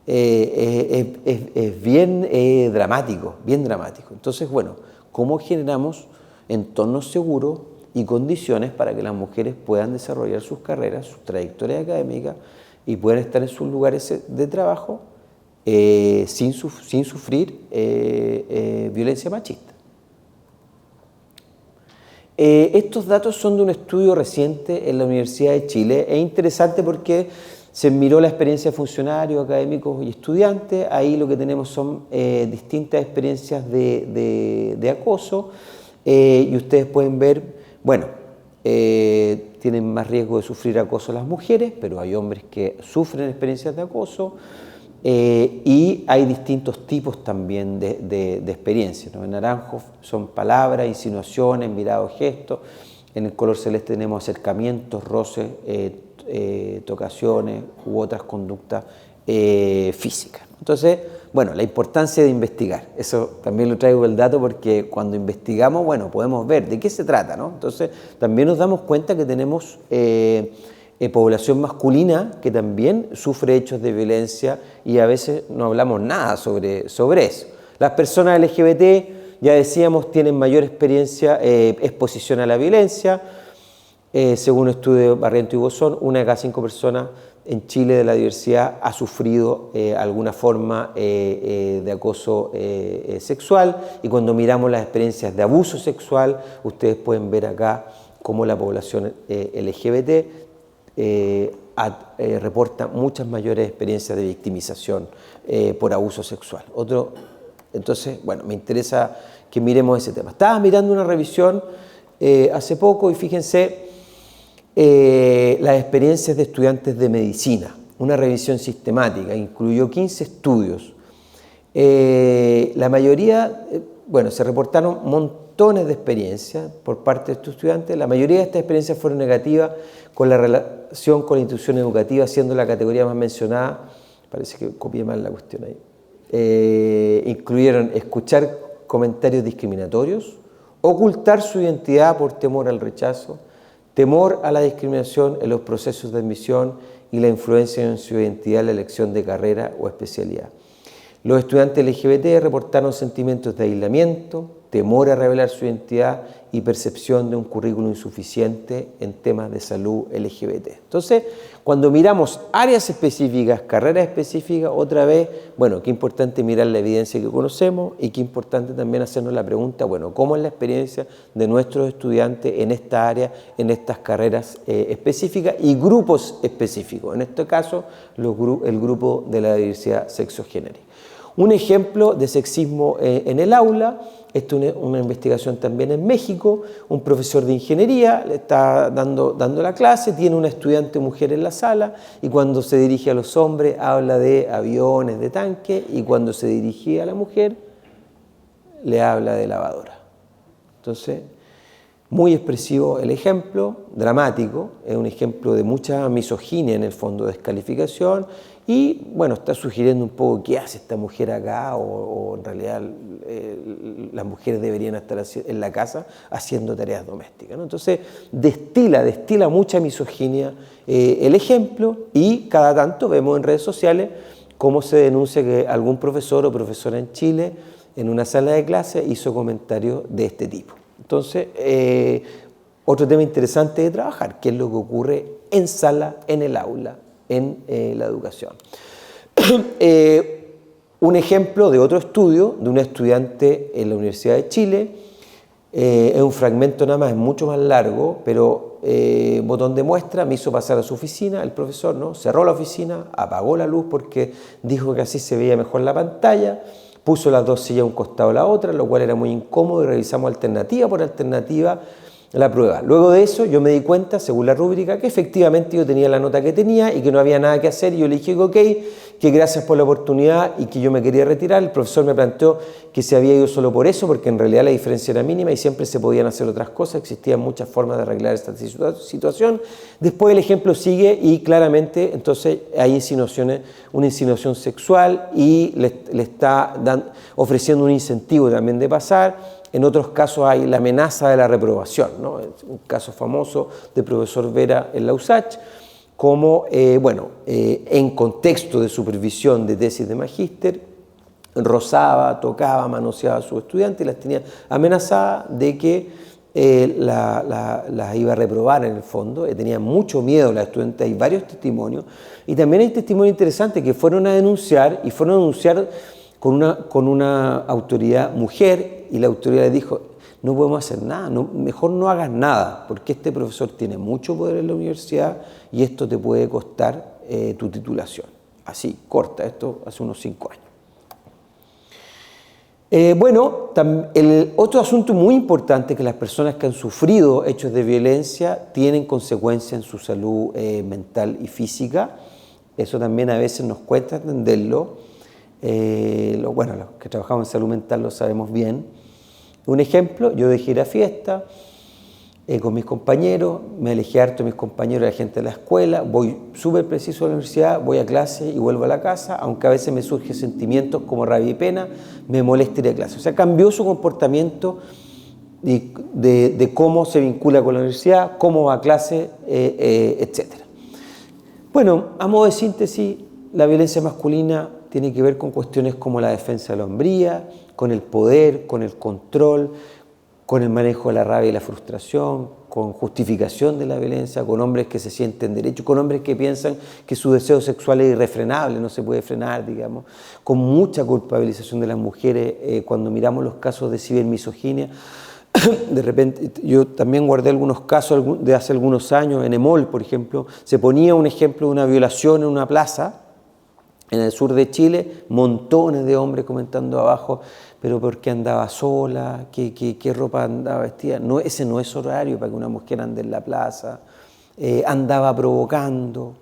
es bien dramático, bien dramático. Entonces, bueno, ¿cómo generamos entornos seguros y condiciones para que las mujeres puedan desarrollar sus carreras, sus trayectorias académicas y puedan estar en sus lugares de trabajo sin sufrir violencia machista? Estos datos son de un estudio reciente en la Universidad de Chile. Es interesante porque se miró la experiencia de funcionarios, académicos y estudiantes. Ahí lo que tenemos son distintas experiencias de acoso, y ustedes pueden ver, bueno, tienen más riesgo de sufrir acoso las mujeres, pero hay hombres que sufren experiencias de acoso, y hay distintos tipos también de experiencias, ¿no? En naranjo son palabras, insinuaciones, mirados, gestos. En el color celeste tenemos acercamientos, roces, tocaciones u otras conductas físicas. Entonces, bueno, la importancia de investigar. Eso también lo traigo el dato porque cuando investigamos, bueno, podemos ver de qué se trata, ¿no? Entonces, también nos damos cuenta que tenemos población masculina que también sufre hechos de violencia y a veces no hablamos nada sobre eso. Las personas LGBT, ya decíamos, tienen mayor exposición a la violencia. Según un estudio de Barrientos y Bozón, 1 de cada 5 personas en Chile de la diversidad ha sufrido alguna forma de acoso sexual, y cuando miramos las experiencias de abuso sexual, ustedes pueden ver acá cómo la población LGBT reporta muchas mayores experiencias de victimización por abuso sexual. Entonces, bueno, me interesa que miremos ese tema. Estaba mirando una revisión hace poco y fíjense las experiencias de estudiantes de medicina. Una revisión sistemática, incluyó 15 estudios. La mayoría, bueno, se reportaron montones de experiencias por parte de estos estudiantes. La mayoría de estas experiencias fueron negativas, con la relación con la institución educativa siendo la categoría más mencionada. Parece que copié mal la cuestión ahí. Incluyeron escuchar comentarios discriminatorios, ocultar su identidad por temor al rechazo, temor a la discriminación en los procesos de admisión y la influencia en su identidad en la elección de carrera o especialidad. Los estudiantes LGBT reportaron sentimientos de aislamiento, temor a revelar su identidad y percepción de un currículum insuficiente en temas de salud LGBT. Entonces, cuando miramos áreas específicas, carreras específicas, otra vez, bueno, qué importante mirar la evidencia que conocemos y qué importante también hacernos la pregunta, bueno, ¿cómo es la experiencia de nuestros estudiantes en esta área, en estas carreras específicas y grupos específicos? En este caso, el grupo de la diversidad sexogénero. Un ejemplo de sexismo en el aula, esto es una investigación también en México, un profesor de ingeniería le está dando la clase, tiene una estudiante mujer en la sala y cuando se dirige a los hombres habla de aviones, de tanques y cuando se dirige a la mujer le habla de lavadora. Entonces, muy expresivo el ejemplo, dramático, es un ejemplo de mucha misoginia en el fondo, descalificación y bueno, está sugiriendo un poco qué hace esta mujer acá o en realidad las mujeres deberían estar en la casa haciendo tareas domésticas, ¿no? Entonces destila mucha misoginia el ejemplo y cada tanto vemos en redes sociales cómo se denuncia que algún profesor o profesora en Chile en una sala de clase hizo comentarios de este tipo. Entonces, otro tema interesante de trabajar, que es lo que ocurre en sala, en el aula, en la educación. Un ejemplo de otro estudio de una estudiante en la Universidad de Chile, es un fragmento nada más, es mucho más largo, pero botón de muestra, me hizo pasar a su oficina, el profesor, ¿no? Cerró la oficina, apagó la luz porque dijo que así se veía mejor la pantalla, puso las dos sillas a un costado de la otra, lo cual era muy incómodo y revisamos alternativa por alternativa la prueba. Luego de eso yo me di cuenta, según la rúbrica, que efectivamente yo tenía la nota que tenía y que no había nada que hacer y yo le dije que ok, que gracias por la oportunidad y que yo me quería retirar. El profesor me planteó que se había ido solo por eso, porque en realidad la diferencia era mínima y siempre se podían hacer otras cosas, existían muchas formas de arreglar esta situación. Después el ejemplo sigue y claramente entonces hay insinuaciones, una insinuación sexual y le está ofreciendo un incentivo también de pasar. En otros casos hay la amenaza de la reprobación, ¿no? Un caso famoso de profesor Vera en la USACH, como, en contexto de supervisión de tesis de magíster, rozaba, tocaba, manoseaba a sus estudiantes y las tenía amenazadas de que las iba a reprobar en el fondo. Tenía mucho miedo las estudiantes, hay varios testimonios, y también hay testimonios interesantes que fueron a denunciar, y fueron a denunciar con una autoridad mujer, y la autoridad le dijo, no podemos hacer nada, mejor no hagas nada, porque este profesor tiene mucho poder en la universidad y esto te puede costar tu titulación. Así, corta, esto hace unos 5 años. El otro asunto muy importante es que las personas que han sufrido hechos de violencia tienen consecuencias en su salud mental y física. Eso también a veces nos cuesta entenderlo. Los que trabajamos en salud mental lo sabemos bien. Un ejemplo, yo dejé ir a fiesta con mis compañeros, me alejé harto de mis compañeros y la gente de la escuela, voy súper preciso a la universidad, voy a clase y vuelvo a la casa, aunque a veces me surgen sentimientos como rabia y pena, me molesta ir a clase. O sea, cambió su comportamiento de cómo se vincula con la universidad, cómo va a clase, etc. Bueno, a modo de síntesis, la violencia masculina tiene que ver con cuestiones como la defensa de la hombría, con el poder, con el control, con el manejo de la rabia y la frustración, con justificación de la violencia, con hombres que se sienten derechos, con hombres que piensan que su deseo sexual es irrefrenable, no se puede frenar, digamos, con mucha culpabilización de las mujeres. Cuando miramos los casos de cibermisoginia, de repente, yo también guardé algunos casos de hace algunos años, en EMOL, por ejemplo, se ponía un ejemplo de una violación en una plaza, en el sur de Chile, montones de hombres comentando abajo, pero ¿por qué andaba sola? ¿Qué ropa andaba vestida? No, ese no es horario para que una mujer ande en la plaza. Andaba provocando.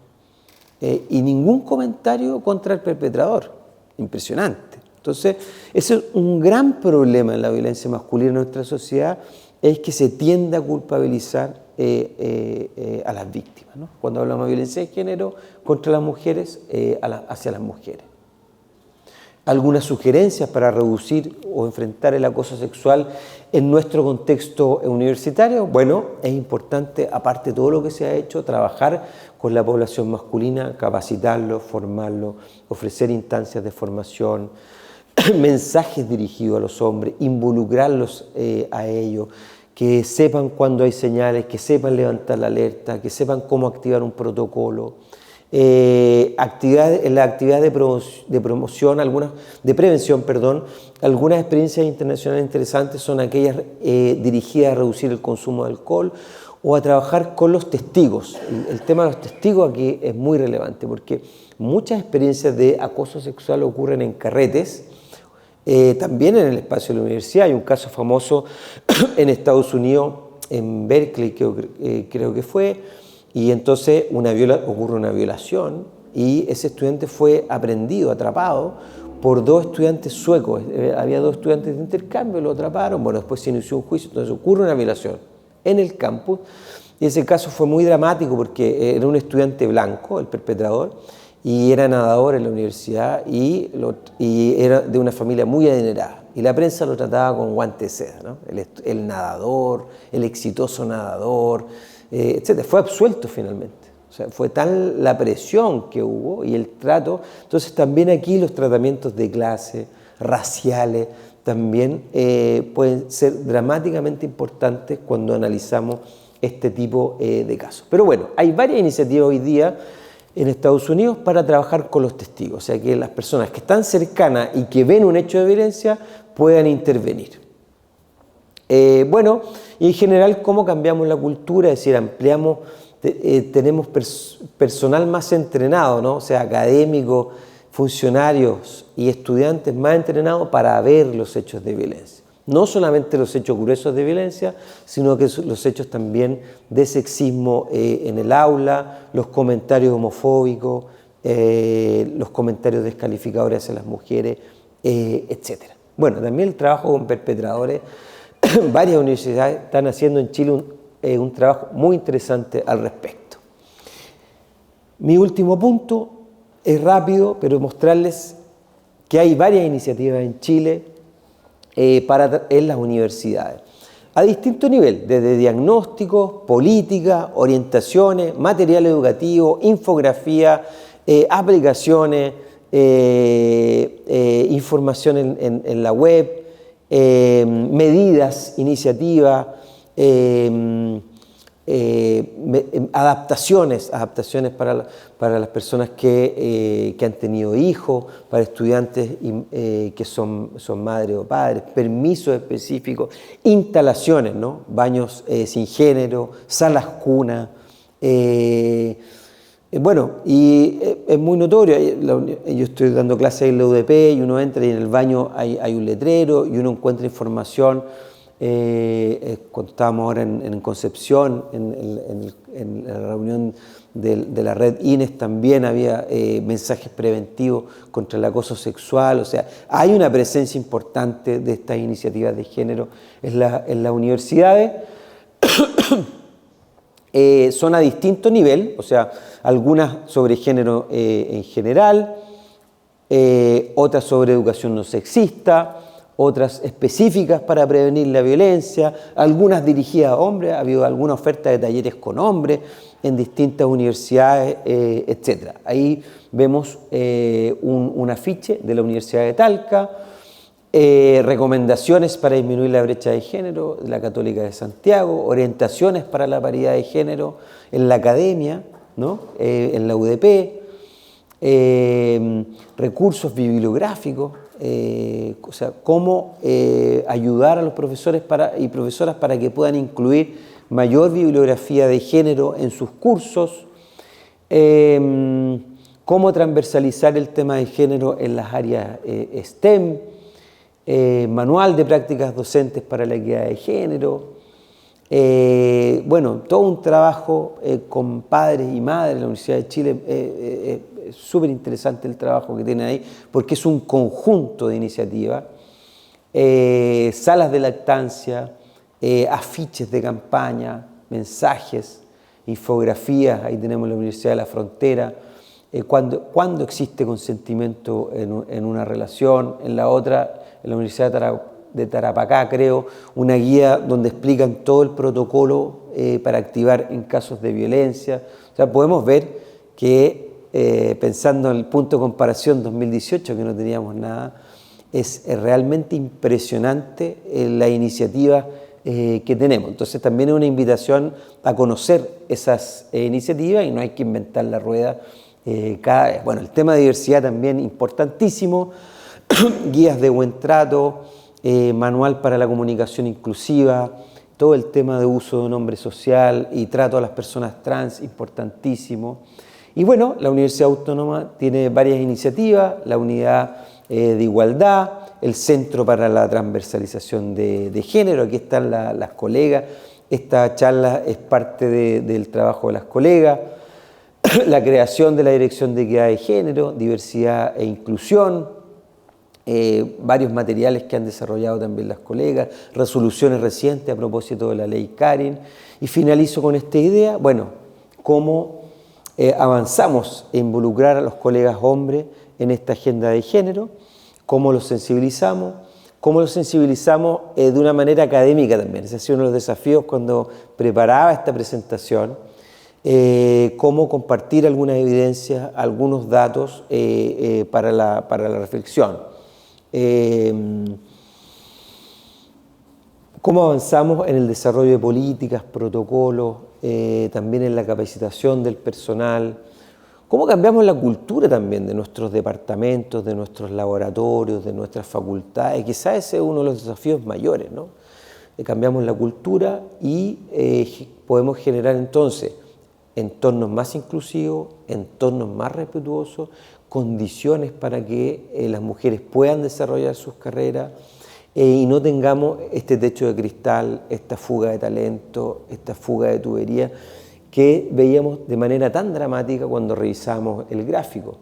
Y ningún comentario contra el perpetrador. Impresionante. Entonces, ese es un gran problema en la violencia masculina en nuestra sociedad, es que se tiende a culpabilizar a las víctimas, ¿no? Cuando hablamos de violencia de género contra las mujeres, hacia las mujeres. Algunas sugerencias para reducir o enfrentar el acoso sexual en nuestro contexto universitario. Bueno, es importante, aparte de todo lo que se ha hecho, trabajar con la población masculina, capacitarlo, formarlo, ofrecer instancias de formación, mensajes dirigidos a los hombres, involucrarlos a ellos, que sepan cuándo hay señales, que sepan levantar la alerta, que sepan cómo activar un protocolo. En la actividad de promoción, de prevención, perdón, algunas experiencias internacionales interesantes son aquellas dirigidas a reducir el consumo de alcohol o a trabajar con los testigos. El tema de los testigos aquí es muy relevante porque muchas experiencias de acoso sexual ocurren en carretes, también en el espacio de la universidad. Hay un caso famoso en Estados Unidos, en Berkeley creo que fue, y entonces ocurre una violación y ese estudiante fue aprendido, atrapado por dos estudiantes suecos. Había dos estudiantes de intercambio, lo atraparon, bueno, después se inició un juicio, entonces ocurre una violación en el campus y ese caso fue muy dramático porque era un estudiante blanco, el perpetrador, y era nadador en la universidad y era de una familia muy adinerada. Y la prensa lo trataba con guante de seda, ¿no? El nadador, el exitoso nadador, etc. Fue absuelto finalmente. O sea, fue tal la presión que hubo y el trato. Entonces también aquí los tratamientos de clase, raciales, también pueden ser dramáticamente importantes cuando analizamos este tipo de casos. Pero bueno, hay varias iniciativas hoy día en Estados Unidos para trabajar con los testigos, o sea que las personas que están cercanas y que ven un hecho de violencia puedan intervenir. Bueno, y en general, ¿cómo cambiamos la cultura? Es decir, ampliamos, tenemos personal más entrenado, ¿no? O sea, académicos, funcionarios y estudiantes más entrenados para ver los hechos de violencia. No solamente los hechos gruesos de violencia, sino que los hechos también de sexismo en el aula, los comentarios homofóbicos, los comentarios descalificadores hacia las mujeres, etc. Bueno, también el trabajo con perpetradores. Varias universidades están haciendo en Chile un trabajo muy interesante al respecto. Mi último punto es rápido, pero mostrarles que hay varias iniciativas en Chile en las universidades, a distinto nivel, desde diagnósticos, políticas, orientaciones, material educativo, infografía, aplicaciones, información en la web, medidas, iniciativas, adaptaciones para las personas que han tenido hijos, para estudiantes que son madres o padres, permisos específicos, instalaciones, ¿no? Baños sin género, salas cunas. Bueno, y es muy notorio, yo estoy dando clases en la UDP y uno entra y en el baño hay un letrero y uno encuentra información. Cuando estábamos ahora en Concepción, en la reunión de la red INES, también había mensajes preventivos contra el acoso sexual. O sea, hay una presencia importante de estas iniciativas de género en las universidades. Son a distinto nivel, o sea, algunas sobre género en general, otras sobre educación no sexista, otras específicas para prevenir la violencia, algunas dirigidas a hombres. Ha habido alguna oferta de talleres con hombres en distintas universidades, etc. Ahí vemos un afiche de la Universidad de Talca, recomendaciones para disminuir la brecha de género de la Católica de Santiago, orientaciones para la paridad de género en la academia, ¿no? En la UDP, recursos bibliográficos, o sea, cómo ayudar a los profesores y profesoras para que puedan incluir mayor bibliografía de género en sus cursos, cómo transversalizar el tema de género en las áreas STEM, manual de prácticas docentes para la equidad de género, bueno, todo un trabajo con padres y madres de la Universidad de Chile. Es súper interesante el trabajo que tienen ahí porque es un conjunto de iniciativas, salas de lactancia, afiches de campaña, mensajes, infografías. Ahí tenemos la Universidad de la Frontera, cuando existe consentimiento en una relación. En la otra, en la Universidad de Tarapacá, creo, una guía donde explican todo el protocolo para activar en casos de violencia. O sea, podemos ver que, pensando en el punto de comparación 2018, que no teníamos nada, es realmente impresionante la iniciativa que tenemos. Entonces también es una invitación a conocer esas iniciativas y no hay que inventar la rueda cada vez. Bueno, el tema de diversidad también importantísimo, guías de buen trato, manual para la comunicación inclusiva, todo el tema de uso de nombre social y trato a las personas trans, importantísimo. Y bueno, la Universidad Autónoma tiene varias iniciativas, la unidad de igualdad, el Centro para la Transversalización de Género, aquí están las colegas, esta charla es parte del trabajo de las colegas, la creación de la Dirección de Equidad de Género, Diversidad e Inclusión, varios materiales que han desarrollado también las colegas, resoluciones recientes a propósito de la ley Karin, y finalizo con esta idea, bueno, cómo avanzamos en involucrar a los colegas hombres en esta agenda de género, cómo los sensibilizamos de una manera académica también. Ese ha sido uno de los desafíos cuando preparaba esta presentación, cómo compartir algunas evidencias, algunos datos para la reflexión. Cómo avanzamos en el desarrollo de políticas, protocolos, también en la capacitación del personal, cómo cambiamos la cultura también de nuestros departamentos, de nuestros laboratorios, de nuestras facultades. Quizás ese es uno de los desafíos mayores, ¿no? Cambiamos la cultura y podemos generar entonces entornos más inclusivos, entornos más respetuosos, condiciones para que las mujeres puedan desarrollar sus carreras y no tengamos este techo de cristal, esta fuga de talento, esta fuga de tubería que veíamos de manera tan dramática cuando revisamos el gráfico.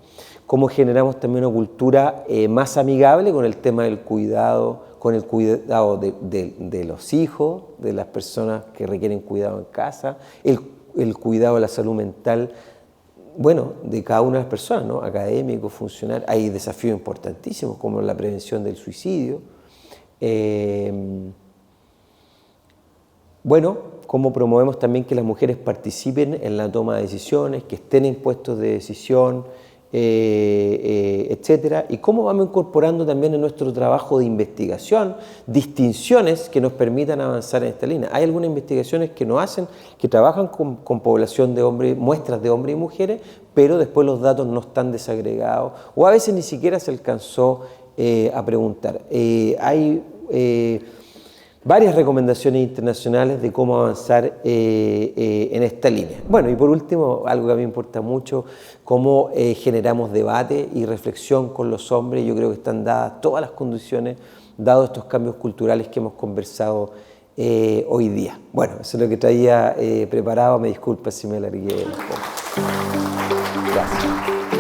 Cómo generamos también una cultura más amigable con el tema del cuidado, con el cuidado de los hijos, de las personas que requieren cuidado en casa, el cuidado de la salud mental, bueno, de cada una de las personas, ¿no? Académicos, funcionarios. Hay desafíos importantísimos como la prevención del suicidio. Bueno, cómo promovemos también que las mujeres participen en la toma de decisiones, que estén en puestos de decisión, etcétera, y cómo vamos incorporando también en nuestro trabajo de investigación distinciones que nos permitan avanzar en esta línea. Hay algunas investigaciones que no hacen, que trabajan con población de hombres, muestras de hombres y mujeres, pero después los datos no están desagregados o a veces ni siquiera se alcanzó a preguntar. Hay varias recomendaciones internacionales de cómo avanzar en esta línea. Bueno, y por último, algo que a mí me importa mucho, cómo generamos debate y reflexión con los hombres. Yo creo que están dadas todas las condiciones, dados estos cambios culturales que hemos conversado hoy día. Bueno, eso es lo que traía preparado. Me disculpa si me alargué un poco. Gracias.